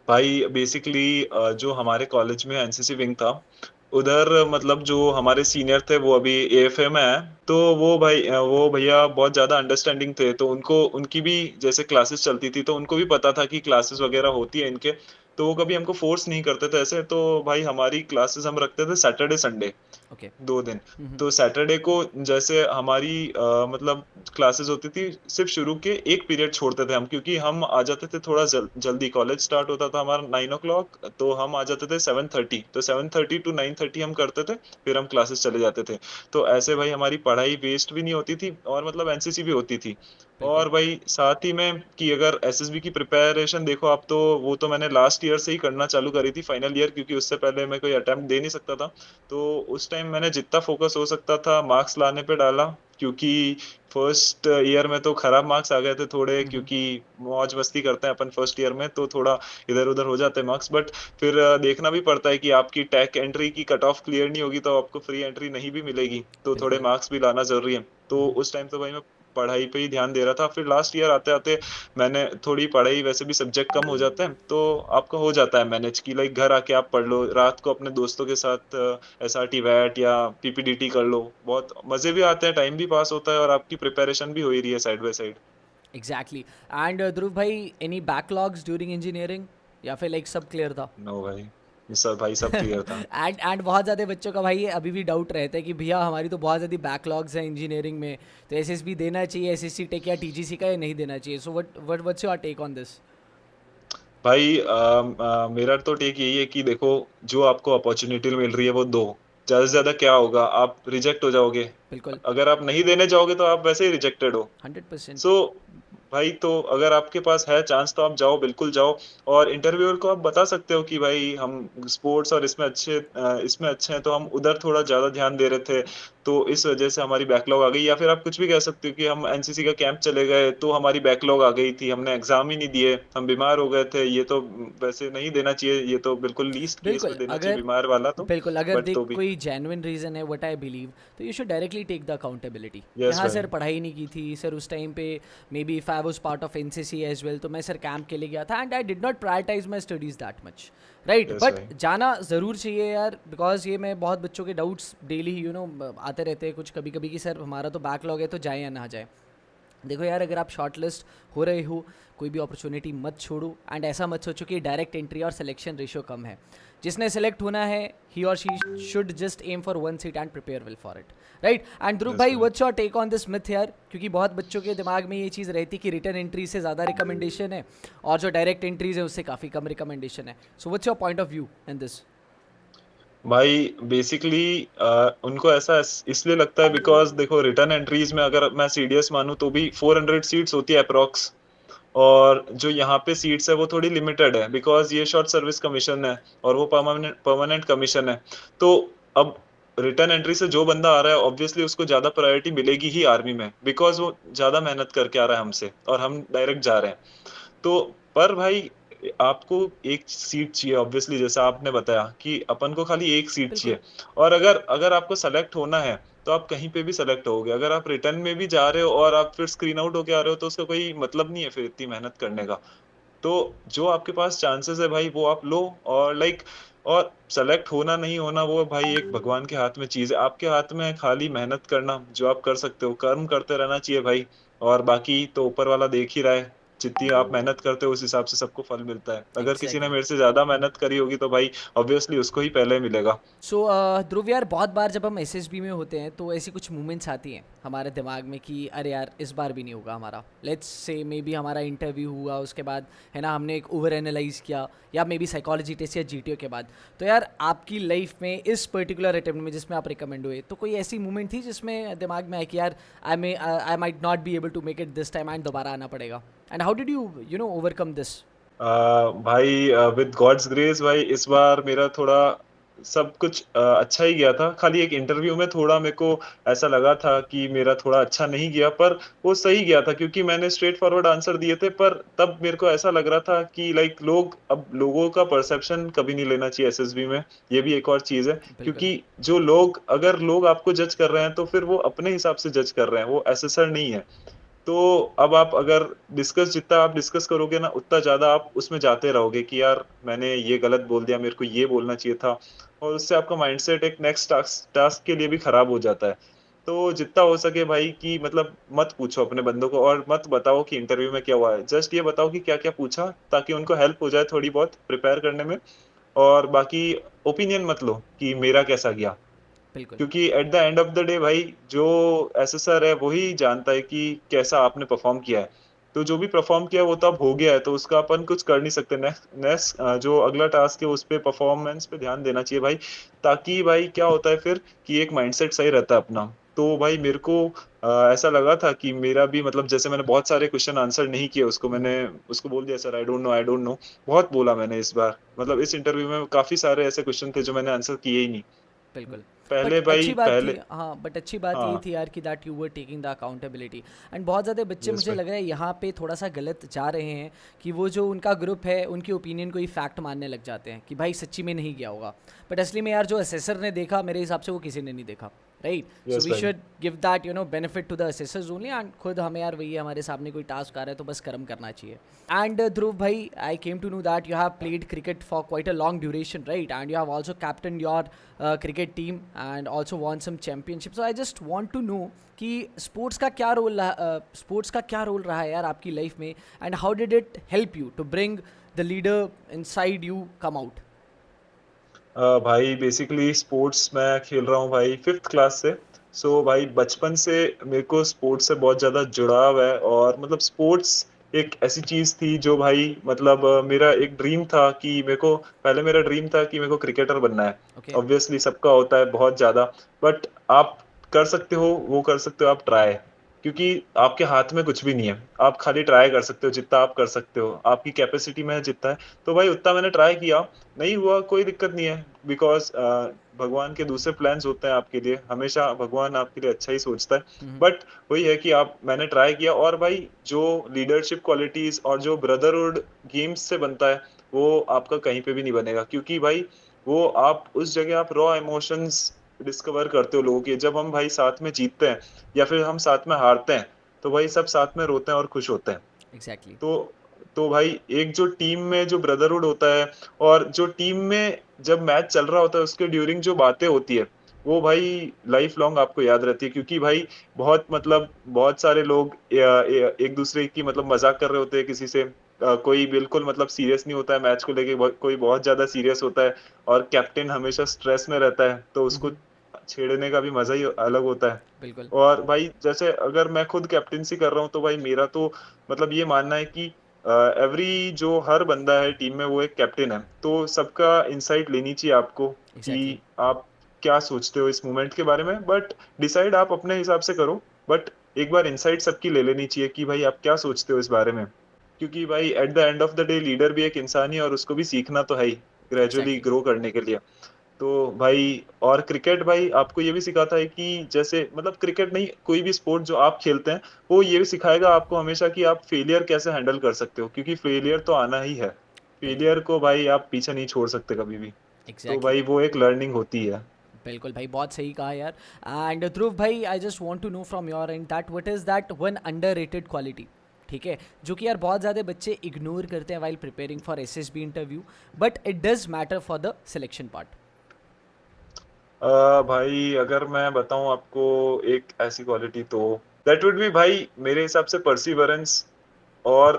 भाई बेसिकली जो हमारे कॉलेज में एनसीसी विंग था, उधर मतलब जो हमारे सीनियर थे वो अभी एएफए में है। तो वो भाई वो भैया बहुत ज्यादा अंडरस्टैंडिंग थे, तो उनको उनकी भी जैसे क्लासेस चलती थी तो उनको भी पता था कि क्लासेस वगैरह होती है इनके, तो वो कभी हमको फोर्स नहीं करते थे ऐसे। तो भाई हमारी क्लासेस हम रखते थे सैटरडे संडे, Okay. 2 दिन। तो सैटरडे को जैसे हमारी मतलब क्लासेस होती थी, सिर्फ शुरू के एक पीरियड छोड़ते थे हम, क्योंकि हम आ जाते थे थोड़ा जल्दी, कॉलेज स्टार्ट होता था हमारा 9 o'clock, तो हम आ जाते थे 7:30, तो 7:30 to 9:30 हम करते थे, फिर हम क्लासेस चले जाते थे। तो ऐसे भाई हमारी पढ़ाई वेस्ट भी नहीं होती थी और मतलब एनसीसी भी होती थी। बिल्कुल। और भाई साथ ही में कि अगर एसएसबी की प्रिपरेशन देखो आप, तो वो तो मैंने लास्ट ईयर से ही करना चालू करी थी, फाइनल ईयर, क्योंकि उससे पहले मैं कोई अटेम्प्ट दे नहीं सकता था। तो उस टाइम मैंने जितना फोकस हो सकता था मार्क्स लाने पे डाला, क्योंकि फर्स्ट ईयर में तो खराब मार्क्स आ गए थे थोड़े, क्योंकि मौज मस्ती करते हैं अपन फर्स्ट ईयर में, तो थोड़ा इधर उधर हो जाते हैं मार्क्स। बट फिर देखना भी पड़ता है कि आपकी टैक एंट्री की कट ऑफ क्लियर नहीं होगी तो आपको फ्री एंट्री नहीं भी मिलेगी, तो थोड़े बिल्कुल। मार्क्स भी लाना जरूरी है। तो उस टाइम तो भाई मैं पढ़ाई पे ही ध्यान दे रहा था। फिर लास्ट ईयर आते आते मैंने थोड़ी पढ़ाई, वैसे भी सब्जेक्ट कम हो जाते हैं तो आपका हो जाता है मैनेज, की लाइक घर आके आप पढ़ लो, रात को अपने दोस्तों के साथ एसआरटी वैट या पीपीडीटी कर लो, बहुत मजे भी आते हैं, टाइम भी पास होता है और आपकी प्रिपरेशन भी हो ही रही है side by side. Exactly. And Dhruv भाई, एनी बैकलॉग्स ड्यूरिंग इंजीनियरिंग या फिर लाइक सब क्लियर था? नो भाई, ये सब भाई सब क्लियर था। एंड बहुत ज़्यादा बच्चों का भाई अभी भी डाउट रहता है कि भैया हमारी तो बहुत ज़्यादा बैकलॉग्स हैं इंजीनियरिंग में, तो एसएसबी देना चाहिए, एसएससी टेक या टीजीसी का, या नहीं देना चाहिए? So what's your take on this? भाई मेरा तो टेक यही है कि देखो, जो आपको अपॉर्चुनिटी मिल रही है वो दो, ज्यादा से ज्यादा क्या होगा, आप रिजेक्ट हो जाओगे। बिल्कुल। अगर आप नहीं देने जाओगे तो आप वैसे ही रिजेक्टेड हो। 100%। सो भाई तो अगर आपके पास है चांस तो आप जाओ, बिल्कुल जाओ। और इंटरव्यूअर को आप बता सकते हो कि भाई हम स्पोर्ट्स और इसमें अच्छे हैं, तो हम उधर थोड़ा ज्यादा ध्यान दे रहे थे, तो इस वजह से हमारी बैकलॉग आ गई। या फिर आप कुछ भी कह सकते हो कि हम एनसीसी का कैंप चले गए तो हमारी बैकलॉग आ गई थी, हमने एग्जाम ही नहीं दिए, हम बीमार हो गए थे। ये तो वैसे नहीं देना चाहिए, ये तो बिल्कुल लीस्ट केस बिल्कुल में देना चाहिए अगर बीमार वाला तो। बिल्कुल अगर बट देख तो भी कोई जेन्युइन रीज़न है व्हाट आई बिलीव, तो you should directly take the accountability कि यस हाँ भाई। सर पढ़ाई नहीं की थी सर उस टाइम पे, maybe if I was part of NCC as well, तो मैं सर कैंप के लिए गया था and I did not prioritise my studies that much, right. Yes but भाई। जाना ज़रूर चाहिए यार, बिकॉज ये मैं बहुत बच्चों के डाउट्स डेली आते रहते हैं कुछ कभी कभी कि सर हमारा तो बैकलॉग है तो जाए या ना जाए। देखो यार अगर आप शॉर्ट लिस्ट हो रहे हो, कोई भी अपॉर्चुनिटी मत छोड़ो एंड ऐसा मत सोचो कि डायरेक्ट एंट्री और सिलेक्शन रेशियो कम है। जिसने सेलेक्ट होना है ही और she should just aim for one seat and prepare well for it, right. And Dhruv yes भाई भाई। What's your take on this myth यार, क्योंकि बहुत बच्चों के दिमाग में ये चीज़ रहती है कि रिटर्न एंट्री से ज़्यादा रिकमेंडेशन है और जो डायरेक्ट एंट्रीज है उससे काफ़ी कम रिकमेंडेशन है। सो what's your point of view in this? भाई बेसिकली उनको ऐसा इसलिए लगता है बिकॉज देखो रिटर्न एंट्रीज में अगर मैं सीडीएस मानूं तो भी 400 सीट्स होती है अप्रोक्स। और जो यहाँ पे सीट्स है वो थोड़ी लिमिटेड है बिकॉज ये शॉर्ट सर्विस कमीशन है और वो परमानेंट परमानेंट कमीशन है। तो अब रिटर्न एंट्री से जो बंदा आ रहा है ऑब्वियसली उसको ज्यादा प्रायोरिटी मिलेगी ही आर्मी में, बिकॉज वो ज्यादा मेहनत करके आ रहा है हमसे और हम डायरेक्ट जा रहे हैं। तो पर भाई आपको एक सीट चाहिए ऑब्वियसली, जैसा आपने बताया कि अपन को खाली एक सीट बिल्कुल चाहिए। और अगर अगर आपको सेलेक्ट होना है तो आप कहीं पे भी सेलेक्ट होगे। अगर आप रिटर्न में भी जा रहे हो और आप फिर स्क्रीन आउट होके आ रहे हो तो उसका कोई मतलब नहीं है फिर इतनी मेहनत करने का। तो जो आपके पास चांसेस है भाई वो आप लो। और और सेलेक्ट होना नहीं होना वो भाई एक भगवान के हाथ में चीज है, आपके हाथ में है खाली मेहनत करना जो आप कर सकते हो, कर्म करते रहना चाहिए भाई। और बाकी तो ऊपर वाला देख ही रहा है, जितनी आप मेहनत करते हो उस हिसाब से सबको फल मिलता है। अगर किसी ने एग्जैक्टली। मेरे से ज्यादा मेहनत करी होगी तो भाई ऑब्वियसली उसको ही पहले मिलेगा। सो ध्रुव यार बहुत बार जब हम एसएसबी में होते हैं तो ऐसी कुछ मोमेंट्स आती हैं हमारे दिमाग में कि अरे यार इस बार भी नहीं होगा हमारा, लेट्स से मे बी हमारा इंटरव्यू हुआ उसके बाद है ना हमने एक ओवर एनालाइज किया, या मे बी साइकोलॉजी टेस्ट या जीटीओ के बाद। तो यार आपकी लाइफ में इस पर्टिकुलर अटेम्प्ट में जिसमें आप रिकमेंड हुए तो कोई ऐसी मोमेंट थी जिसमें दिमाग में आया कि यार I might not be able to make it this time and दोबारा आना पड़ेगा, and how did you know overcome this? भाई विद गॉड्स ग्रेस भाई इस बार मेरा थोड़ा सब कुछ अच्छा ही गया था। खाली एक इंटरव्यू में थोड़ा मेरे को ऐसा लगा था कि मेरा थोड़ा अच्छा नहीं गया, पर वो सही गया था क्योंकि मैंने स्ट्रेट फॉरवर्ड आंसर दिए थे। पर तब मेरे को ऐसा लग रहा था कि लाइक लोगों का परसेप्शन कभी नहीं लेना चाहिए एसएसबी में। ये भी एक और चीज है, बिल्कुल क्योंकि अगर लोग आपको जज कर रहे हैं तो फिर वो अपने हिसाब से जज कर रहे हैं, वो एसेसर नहीं है। तो अब आप अगर जितना आप डिस्कस करोगे ना उतना ज्यादा आप उसमें जाते रहोगे कि यार मैंने ये गलत बोल दिया, मेरे को ये बोलना चाहिए था। और उससे आपका माइंडसेट एक नेक्स्ट टास्क के लिए भी खराब हो जाता है। तो जितना हो सके भाई कि मतलब मत पूछो अपने बंदों को और मत बताओ कि इंटरव्यू में क्या हुआ है, जस्ट ये बताओ कि क्या क्या पूछा ताकि उनको हेल्प हो जाए थोड़ी बहुत प्रिपेयर करने में। और बाकी ओपिनियन मत लो कि मेरा कैसा गया, बिल्कुल क्योंकि at the end of the day भाई जो एसेसर है वही जानता है कि कैसा आपने परफॉर्म किया है। तो जो भी परफॉर्म किया है वो तो अब हो गया है, तो उसका अपन कुछ कर नहीं सकते। नेक्स्ट नेक्स्ट जो अगला टास्क है उस पे परफॉर्मेंस पे ध्यान देना चाहिए भाई। ताकि भाई क्या होता है फिर कि एक माइंडसेट सही रहता है अपना। तो भाई मेरे को ऐसा लगा था कि मेरा भी मतलब जैसे मैंने बहुत सारे क्वेश्चन आंसर नहीं किए, उसको बोल दिया सर आई डोंट नो। बहुत बोला मैंने इस बार, मतलब इस इंटरव्यू में काफी सारे ऐसे क्वेश्चन थे जो मैंने आंसर किए ही नहीं। बिल्कुल। बट पहले अच्छी भाई बात थी, पहले हाँ बट अच्छी बात ये हाँ। थी यार कि that you were taking the accountability. And बहुत ज़्यादा बच्चे यस मुझे भाई। लग रहा है यहाँ पे थोड़ा सा गलत जा रहे हैं कि वो जो उनका ग्रुप है उनकी ओपिनियन को ही फैक्ट मानने लग जाते हैं कि भाई सच्ची में नहीं गया होगा। बट असली में यार जो असेसर ने देखा मेरे हिसाब से वो किसी ने नहीं देखा, राइट। सो यस वी भाई। Should give that benefit to the assessors only, and खुद हमें यार वही हमारे सामने कोई टास्क आ रहा है तो बस कर्म करना चाहिए। एंड ध्रुव भाई I came to know that you have played cricket for quite a long duration, right, and you have also captain your cricket team and also won some championships. So I just want to know कि sports का क्या role रहा है यार आपकी life में, and how did it help you to bring the leader inside you come out? भाई basically sports मैं खेल रहा हूँ भाई फिफ्थ क्लास से। सो भाई बचपन से मेरे को स्पोर्ट्स से बहुत ज्यादा जुड़ाव है। और मतलब स्पोर्ट्स एक ऐसी चीज थी जो भाई मतलब मेरा एक ड्रीम था कि मेरा ड्रीम था कि मेरे को क्रिकेटर बनना है। ओके ऑब्वियसली सबका होता है बहुत ज्यादा। बट आप कर सकते हो, वो कर सकते हो आप ट्राई। क्योंकि आपके हाथ में कुछ भी नहीं है, आप खाली ट्राई कर सकते हो जितना आप कर सकते हो, आपकी कैपेसिटी में है जितना है। तो भाई उतना मैंने ट्राई किया, नहीं हुआ कोई दिक्कत नहीं है, बिकॉज भगवान के दूसरे प्लान्स होते हैं आपके लिए, हमेशा भगवान आपके लिए अच्छा ही सोचता है। हम्म। बट वही है कि आप मैंने ट्राई किया, और भाई जो लीडरशिप क्वालिटीज और जो ब्रदरहुड गेम्स से बनता है वो आपका कहीं पे भी नहीं बनेगा, क्योंकि भाई वो आप उस जगह आप रॉ इमोशंस डिस्कवर करते हो लोगों के, जब हम भाई साथ में जीतते हैं या फिर हम साथ में हारते हैं, तो भाई सब साथ में रोते हैं और खुश होते हैं। एग्जैक्टली। तो तो भाई एक जो टीम में जो ब्रदरहुड होता है, और जो टीम में जब मैच चल रहा होता है उसके ड्यूरिंग जो बातें होती है, वो भाई लाइफ लॉन्ग आपको याद रहती है, क्योंकि भाई बहुत मतलब बहुत सारे लोग एक दूसरे की मतलब मजाक कर रहे होते हैं किसी से, कोई बिल्कुल मतलब सीरियस नहीं होता है मैच को लेके, कोई बहुत ज्यादा सीरियस होता है, और कैप्टन हमेशा स्ट्रेस में रहता है, तो उसको हम्म। छेड़ने का भी मजा ही अलग होता है। बिल्कुल। और भाई जैसे अगर मैं खुद कैप्टेंसी कर रहा हूँ, तो भाई मेरा तो मतलब ये मानना है कि एवरी जो हर बंदा है टीम में वो एक कैप्टन है, तो सबका इंसाइट लेनी चाहिए आपको एग्जैक्टली। कि आप क्या सोचते हो इस मोमेंट के बारे में, बट डिसाइड आप अपने हिसाब से करो, बट एक बार इंसाइट सबकी ले लेनी चाहिए कि भाई आप क्या सोचते हो इस बारे में, क्योंकि भाई at the end of the day leader भी एक इंसान ही है, और उसको भी सीखना तो है ही ग्रेजुअली एग्जैक्टली। ग्रो करने के लिए। तो भाई और क्रिकेट भाई आपको ये भी सिखाता है कि जैसे मतलब क्रिकेट नहीं, कोई भी स्पोर्ट जो आप खेलते हैं वो ये भी सिखाएगा आपको हमेशा कि आप फेलियर कैसे हैंडल कर सकते हो, क्योंकि फेलियर तो आना ही है, बिल्कुल। फेलियर को भाई आप पीछे नहीं छोड़ सकते कभी भी। तो एग्जैक्टली। भाई वो एक लर्निंग होती है। बिल्कुल भाई, बहुत सही कहा यार। एंड ध्रुव भाई, I just want to know from your and that what is that one underrated quality, ठीक है, जो कि यार बहुत ज़्यादा बच्चे इग्नोर करते हैं while preparing for SSB interview, but it does matter for the selection part. भाई अगर मैं बताऊं आपको एक ऐसी क्वालिटी, तो दैट वुड बी भाई मेरे हिसाब से परसिवरेंस, और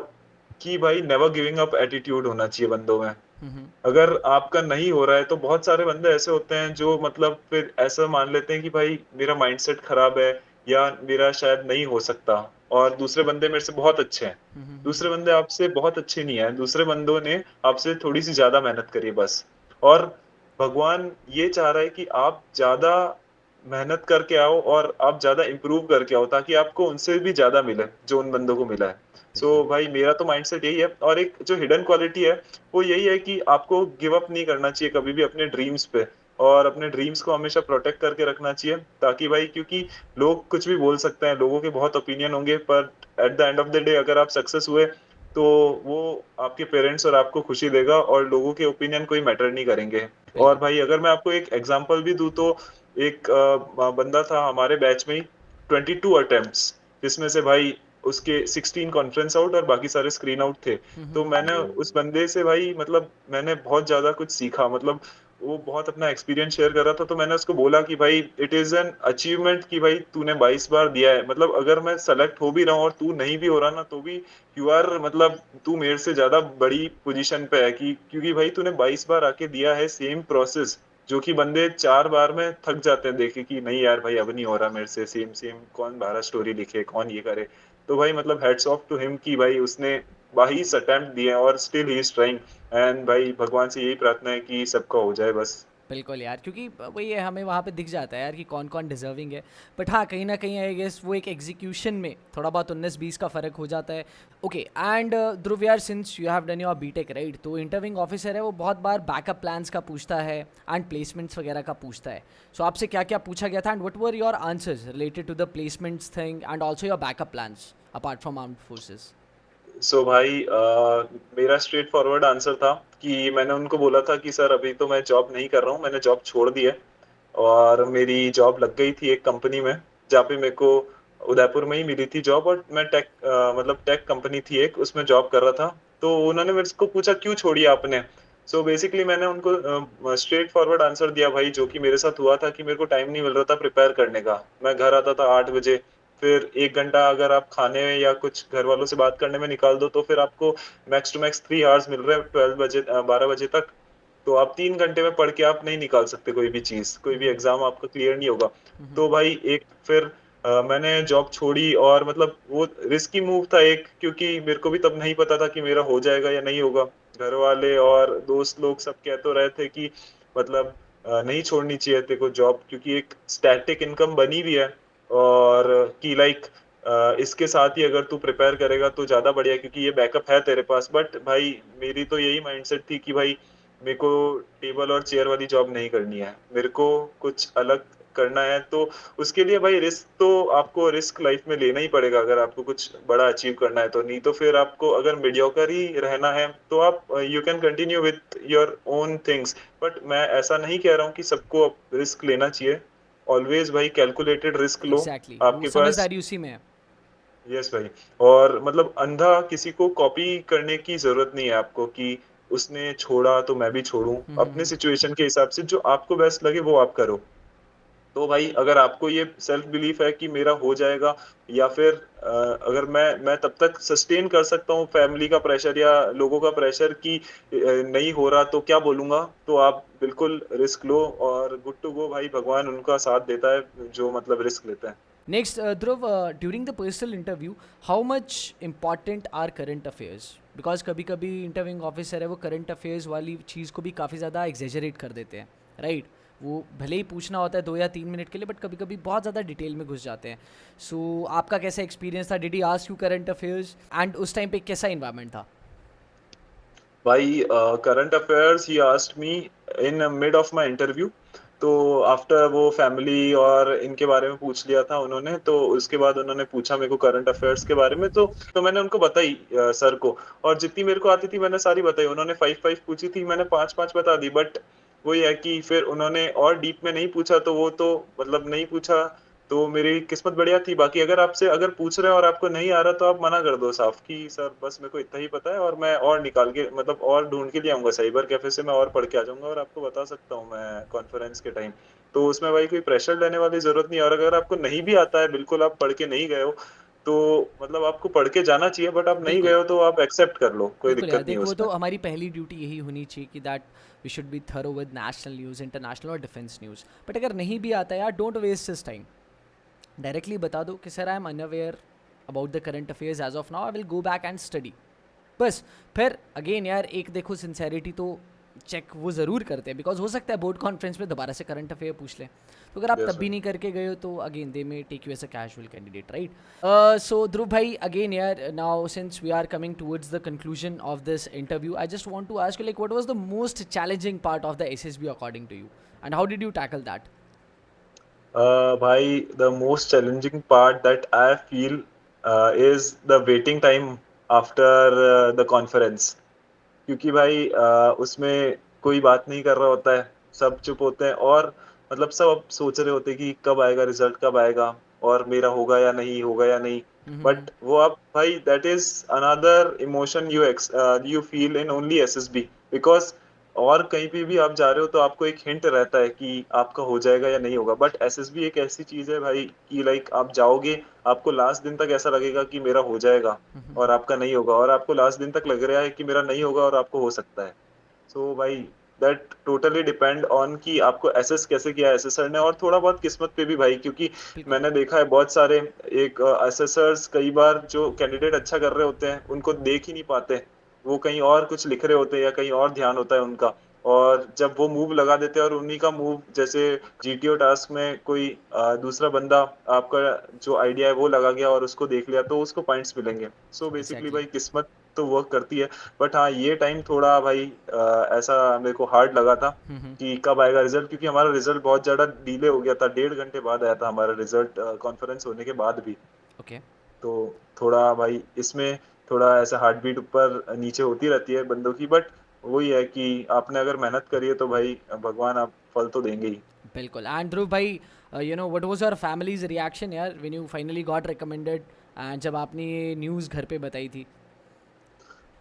कि भाई नेवर गिविंग अप एटीट्यूड होना चाहिए बंदों में। हम्म। अगर आपका नहीं हो रहा है तो बहुत सारे बंदे ऐसे होते हैं जो मतलब फिर ऐसा मान लेते हैं कि भाई मेरा माइंडसेट खराब है, या मेरा शायद नहीं हो सकता, और दूसरे बंदे मेरे से बहुत अच्छे हैं। दूसरे बंदे आपसे बहुत अच्छे नहीं है, दूसरे बंदों ने आपसे थोड़ी सी ज्यादा मेहनत करी है बस। और भगवान ये चाह रहा है कि आप ज्यादा मेहनत करके आओ और आप ज्यादा इम्प्रूव करके आओ, ताकि आपको उनसे भी ज्यादा मिले जो उन बंदों को मिला है। सो बिल्कुल। भाई मेरा तो माइंडसेट यही है, और एक जो हिडन क्वालिटी है वो यही है कि आपको गिव अप नहीं करना चाहिए कभी भी अपने ड्रीम्स पे, और अपने ड्रीम्स को हमेशा प्रोटेक्ट करके रखना चाहिए, ताकि भाई क्योंकि लोग कुछ भी बोल सकते हैं, लोगों के बहुत ओपिनियन होंगे, पर at the end of the day अगर आप सक्सेस हुए तो वो आपके पेरेंट्स और आपको खुशी देगा, और लोगों के ओपिनियन कोई मैटर नहीं करेंगे। और बिल्कुल। भाई अगर मैं आपको एक एग्जांपल भी दूं, तो एक बंदा था हमारे बैच में ही, 22 अटेम्प्ट्स, जिसमें से भाई उसके 16 कॉन्फ्रेंस आउट और बाकी सारे स्क्रीन आउट थे। तो मैंने उस बंदे से भाई मतलब मैंने बहुत ज्यादा कुछ सीखा, मतलब वो बहुत अपना एक्सपीरियंस शेयर कर रहा था, तो मैंने उसको बोला कि भाई इट इज एन अचीवमेंट कि भाई तूने 22 बार दिया है, मतलब अगर मैं सेलेक्ट हो भी रहा हूँ और तू नहीं भी हो रहा ना, तो भी यू आर मतलब तू मेरे से ज्यादा बड़ी पोजीशन पे है, कि क्योंकि भाई तूने 22 बार आके दिया है सेम प्रोसेस, जो कि बंदे 4 बार में थक जाते हैं देखे कि नहीं यार भाई अब नहीं हो रहा मेरे से, सेम सेम कौन 12 स्टोरी लिखे, कौन ये करे। तो भाई मतलब हेड्स ऑफ टू हिम कि भाई उसने 22 अटेम्प्ट दिए हैं और still he is trying. And भाई भगवान से यही प्रार्थना है कि सबका हो जाए बस। बिल्कुल यार, क्योंकि वही है, हमें वहाँ पे दिख जाता है यार कि कौन कौन डिजर्विंग है। बट हाँ, कहीं ना कहीं आई गेस वो एक एग्जीक्यूशन में थोड़ा बहुत 19-20 का फ़र्क हो जाता है। ओके, एंड ध्रुव यार, since you have done your BTech right, तो इंटरविंग ऑफिसर है वो बहुत बार बैकअप प्लान्स का पूछता है एंड प्लेसमेंट्स वगैरह का पूछता है। सो आपसे क्या क्या पूछा गया था and what were your answers related to the placements thing and also your backup plans apart from armed forces? So भाई मेरा स्ट्रेट फॉरवर्ड आंसर था कि मैंने उनको बोला था कि सर अभी तो मैं जॉब नहीं कर रहा हूँ, मैंने जॉब छोड़ दी है, और मेरी जॉब लग गई थी एक कंपनी में, जहाँ पे मेरे को उदयपुर में ही मिली थी जॉब, और मैं मतलब टेक कंपनी थी एक, उसमें जॉब कर रहा था। तो उन्होंने मेरे को पूछा क्यों छोड़ी आपने। सो बेसिकली मैंने उनको स्ट्रेट फॉरवर्ड आंसर दिया भाई, जो कि मेरे साथ हुआ था, कि मेरे को टाइम नहीं मिल रहा था प्रिपेयर करने का, मैं घर आता था 8 बजे, फिर 1 घंटा अगर आप खाने या कुछ घर वालों से बात करने में निकाल दो, तो फिर आपको मैक्स टू मैक्स 3 आवर्स मिल रहे हैं 12 बजे 12 बजे तक। तो आप 3 घंटे में पढ़ के आप नहीं निकाल सकते कोई भी चीज, कोई भी एग्जाम आपका क्लियर नहीं होगा। तो भाई एक फिर मैंने जॉब छोड़ी, और मतलब वो रिस्की मूव था एक, क्योंकि मेरे को भी तब नहीं पता था कि मेरा हो जाएगा या नहीं होगा। घर वाले और दोस्त लोग सब कह तो रहे थे कि मतलब नहीं छोड़नी चाहिए तेरे को जॉब, क्योंकि एक स्टैटिक इनकम बनी भी है, और कि लाइक इसके साथ ही अगर तू प्रिपेयर करेगा तो ज़्यादा बढ़िया है, क्योंकि ये बैकअप है तेरे पास। बट भाई मेरी तो यही माइंडसेट थी कि भाई मेरे को टेबल और चेयर वाली जॉब नहीं करनी है, मेरे को कुछ अलग करना है। तो उसके लिए भाई रिस्क तो आपको रिस्क लाइफ में लेना ही पड़ेगा, अगर आपको कुछ बड़ा अचीव करना है तो। नहीं तो फिर आपको अगर मीडियोकर ही रहना है तो आप you can continue with your own things. But मैं ऐसा नहीं कह रहा हूँ कि सबको रिस्क लेना चाहिए। ऑलवेज भाई कैलकुलेटेड रिस्क लो। एग्जैक्टली, वो आपके पास, समझदारी उसी में है। यस भाई। और मतलब अंधा किसी को कॉपी करने की जरूरत नहीं है आपको, कि उसने छोड़ा तो मैं भी छोड़ूं। अपने हम्म। सिचुएशन के हिसाब से जो आपको बेस्ट लगे वो आप करो। तो भाई अगर आपको ये सेल्फ बिलीफ है कि मेरा हो जाएगा, या फिर अगर मैं तब तक सस्टेन कर सकता हूँ फैमिली का प्रेशर या लोगों का प्रेशर कि नहीं हो रहा तो क्या बोलूंगा, तो आप बिल्कुल रिस्क लो और गुड टू गो भाई। भगवान उनका साथ देता है जो मतलब रिस्क लेते हैं। Next Dhruv, during the personal interview how much important are current affairs? Because कभी कभी इंटरव्यूइंग ऑफिसर है वो करंट अफेयर्स वाली चीज़ को भी काफ़ी ज़्यादा एग्जेजरेट कर देते हैं, राइट? वो भले ही पूछना होता है 2 या 3 मिनट के लिए, बट कभी कभी बहुत ज़्यादा डिटेल में घुस जाते हैं। सो आपका कैसा एक्सपीरियंस था? Did he ask you current affairs and उस टाइम पे कैसा इन्वायरमेंट था? भाई current affairs he asked me in mid of my interview. तो आफ्टर वो फैमिली और इनके बारे में पूछ लिया था उन्होंने, तो उसके बाद उन्होंने पूछा मेरे को करंट अफेयर्स के बारे में। तो मैंने उनको बताई सर को। और जितनी मेरे को आती थी मैंने सारी बताई। उन्होंने 5 5 पूछी थी, मैंने 5 5 बता दी। बट वही है कि फिर उन्होंने और डीप में नहीं पूछा, तो वो तो मतलब नहीं पूछा। तो मेरी किस्मत बढ़िया थी। बाकी अगर आपसे अगर पूछ रहे हैं और आपको नहीं आ रहा तो आप मना कर दो साफ कि सर बस मेरे को इतना ही पता है, और मैं और निकाल के मतलब और ढूंढ के लिए आऊंगा साइबर कैफे से, मैं और पढ़ के आ जाऊंगा और आपको बता सकता हूँ मैं कॉन्फ्रेंस के टाइम। तो उसमें भाई कोई प्रेशर लेने वाली जरूरत नहीं है। और अगर आपको नहीं भी आता है, बिल्कुल आप पढ़ के नहीं गए हो, तो मतलब आपको पढ़ के जाना चाहिए। बट आप नहीं गए बिल्कुल, हो तो आप एक्सेप्ट कर लो, कोई बिल्कुल यार, दिक्कत नहीं देख है वो तो उसमें। हमारी पहली ड्यूटी यही होनी चाहिए कि that we should be thorough with national news, international और डिफेंस न्यूज़। बट अगर नहीं भी आता यार, don't waste this time, directly बता दो कि sir I am unaware about the current affairs as of now, I will go back and study. बस। फिर अगेन यार, एक देखो सिंसेरिटी तो चेक वो ज़रूर करते हैं, बिकॉज हो सकता है बोर्ड कॉन्फ्रेंस में दोबारा से करंट अफेयर पूछ लें। तो अगर आप तब यस भी भाई। नहीं करके गए हो तो again they may take you as a casual candidate, right? So Dhruv भाई, अगेन यार, now since we are coming towards the conclusion of this interview, I just want to ask you like what was the most challenging part of the SSB according to you, and how did you tackle that? भाई the most challenging part that I feel is the waiting time after the conference. क्योंकि भाई उसमें कोई बात नहीं कर रहा होता है, सब चुप होते हैं। और मतलब सब अब सोच रहे होते हैं कि कब आएगा रिजल्ट, कब आएगा और मेरा होगा या नहीं, होगा या नहीं। बट वो आप भाई that is another emotion you you feel in only SSB. Because और कहीं पे भी आप जा रहे हो तो आपको एक हिंट रहता है कि आपका हो जाएगा या नहीं होगा। बट एसएसबी एक ऐसी चीज है भाई कि लाइक आप जाओगे, आपको लास्ट दिन तक ऐसा लगेगा कि मेरा हो जाएगा और आपका नहीं होगा, और आपको लास्ट दिन तक लग रहा है कि मेरा नहीं होगा और आपको हो सकता है। सो भाई दैट टोटली डिपेंड ऑन कि आपको एसेस कैसे किया है एसेसर ने, और थोड़ा बहुत किस्मत पे भी भाई। क्योंकि बिल्कुल। मैंने देखा है बहुत सारे एक एसेसर्स कई बार जो कैंडिडेट अच्छा कर रहे होते हैं उनको देख ही नहीं पाते। वो कहीं और कुछ लिख रहे होते हैं या कहीं और ध्यान होता है उनका। और जब वो मूव लगा देते हैं और उन्हीं का मूव, जैसे जीटीओ टास्क में कोई दूसरा बंदा आपका जो आइडिया है वो लगा गया और उसको देख लिया, तो उसको पॉइंट्स मिलेंगे। So basically exactly. भाई किस्मत तो वर्क करती है। बट हाँ, ये टाइम थोड़ा भाई ऐसा मेरे को हार्ड लगा था कि कब आएगा रिजल्ट। क्योंकि हमारा रिजल्ट बहुत ज्यादा डिले हो गया था, 1.5 घंटे बाद आया था हमारा रिजल्ट कॉन्फ्रेंस होने के बाद भी। ओके। तो थोड़ा भाई इसमें थोड़ा ऐसा हार्ट बीट ऊपर नीचे होती रहती है बंदों की। बट वही है कि आपने अगर मेहनत करी है तो भाई भगवान आप फल तो देंगे ही। बिल्कुल। एंड ध्रुव भाई, you know what was your family's reaction यार when you finally got recommended, and जब आपने ये न्यूज़ घर पे बताई थी?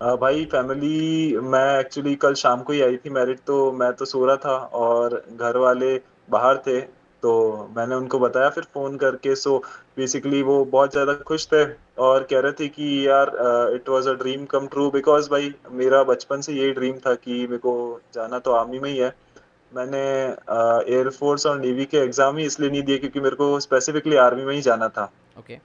भाई फैमिली, मैं एक्चुअली कल शाम को ही आई थी मैरिड, तो मैं तो सो रहा था और घर वाले बाहर थे। तो मैंने उनको बताया फिर फोन करके। सो बेसिकली वो बहुत ज्यादा खुश थे और कह रहे थे कि यार it was a dream come true. Because भाई मेरा बचपन से यही ड्रीम था कि मेरे को जाना तो आर्मी में ही है। मैंने एयरफोर्स और नेवी के एग्जाम ही इसलिए नहीं दिए क्योंकि मेरे को स्पेसिफिकली आर्मी में ही जाना था। ओके।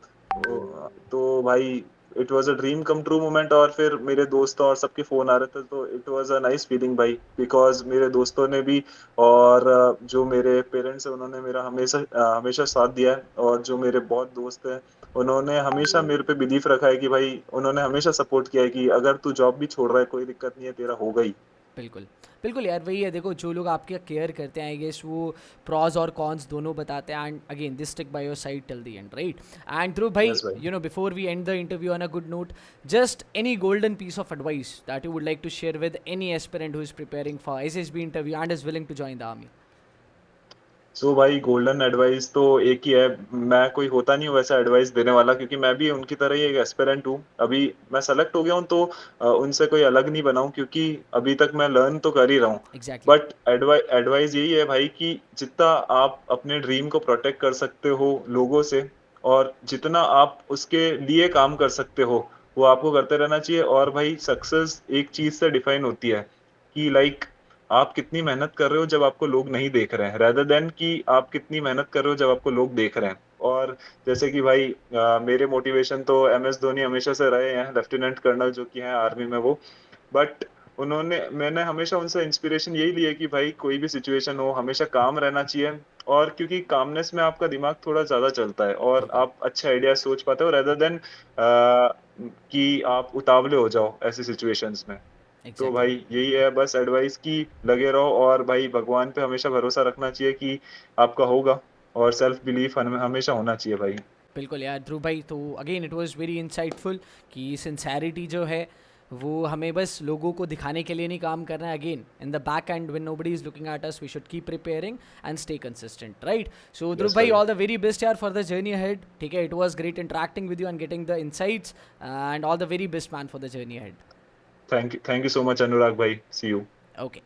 तो भाई it was a dream come true moment. और फिर मेरे दोस्तों और सबके फोन आ रहे थे, तो it was a nice feeling भाई। बिकॉज मेरे दोस्तों ने भी और जो मेरे पेरेंट्स हैं उन्होंने मेरा हमेशा हमेशा साथ दिया है। और जो मेरे बहुत दोस्त हैं उन्होंने हमेशा मेरे पे बिलीफ रखा है कि भाई उन्होंने हमेशा सपोर्ट किया है कि अगर तू जॉब भी छोड़ रहा है कोई दिक्कत नहीं है, तेरा होगा ही। बिल्कुल बिल्कुल यार, वही है, देखो जो लोग आपके केयर करते हैं आई गेस वो प्रॉज और कॉन्स दोनों बताते हैं, and again this stick by your side till the end, right? And Dhruv भाई, यस भाई। You know, before we end the interview on a good note, just any golden piece of advice that you would like to share with any aspirant who is preparing for SSB interview and is willing to join the army? So भाई golden advice तो एक ही है। मैं कोई होता नहीं हूँ वैसा एडवाइस देने वाला, क्योंकि मैं भी उनकी तरह ही एक एस्पिरेंट हूँ। अभी मैं सेलेक्ट हो गया हूँ तो उनसे कोई अलग नहीं बनाऊँ, क्योंकि अभी तक मैं लर्न तो कर ही रहा हूँ। एग्जैक्टली। बट एडवाइस यही है भाई कि जितना आप अपने ड्रीम को प्रोटेक्ट कर सकते हो लोगों से, और जितना आप उसके लिए काम कर सकते हो, वो आपको करते रहना चाहिए। और भाई सक्सेस एक चीज से डिफाइन होती है कि लाइक आप कितनी मेहनत कर रहे हो जब आपको लोग नहीं देख रहे हैं, रेदर देन कि आप कितनी मेहनत कर रहे हो जब आपको लोग देख रहे हैं। और जैसे कि भाई मेरे मोटिवेशन तो MS धोनी हमेशा से रहे हैं, लेफ्टिनेंट कर्नल जो कि हैं आर्मी में वो। बट मैंने हमेशा उनसे इंस्पिरेशन यही ली है कि भाई कोई भी सिचुएशन हो हमेशा काम रहना चाहिए। और क्योंकि कामनेस में आपका दिमाग थोड़ा ज्यादा चलता है और बिल्कुल। आप अच्छे आइडिया सोच पाते हो, रेदर देन कि आप उतावले हो जाओ ऐसी सिचुएशंस में। तो एग्जैक्टली। भाई यही है बस एडवाइस की लगे रहो, और भाई भगवान पे हमेशा भरोसा रखना चाहिए कि आपका होगा, और सेल्फ बिलीफ हमेशा होना चाहिए भाई। बिल्कुल यार ध्रुव भाई, तो again it was very insightful कि सिंसेरिटी जो है वो हमें बस लोगों को दिखाने के लिए नहीं काम करना है। Again in the back end when nobody is looking at us we should keep preparing and stay consistent, right? So Dhruv yes भाई, भाई। ऑल द वेरी बेस्ट यार फॉर द जर्नी अहेड, ठीक है? It was great interacting with you and getting the insights, and all the very best man for the journey ahead. Thank you so much Anurag भाई, see you. Okay.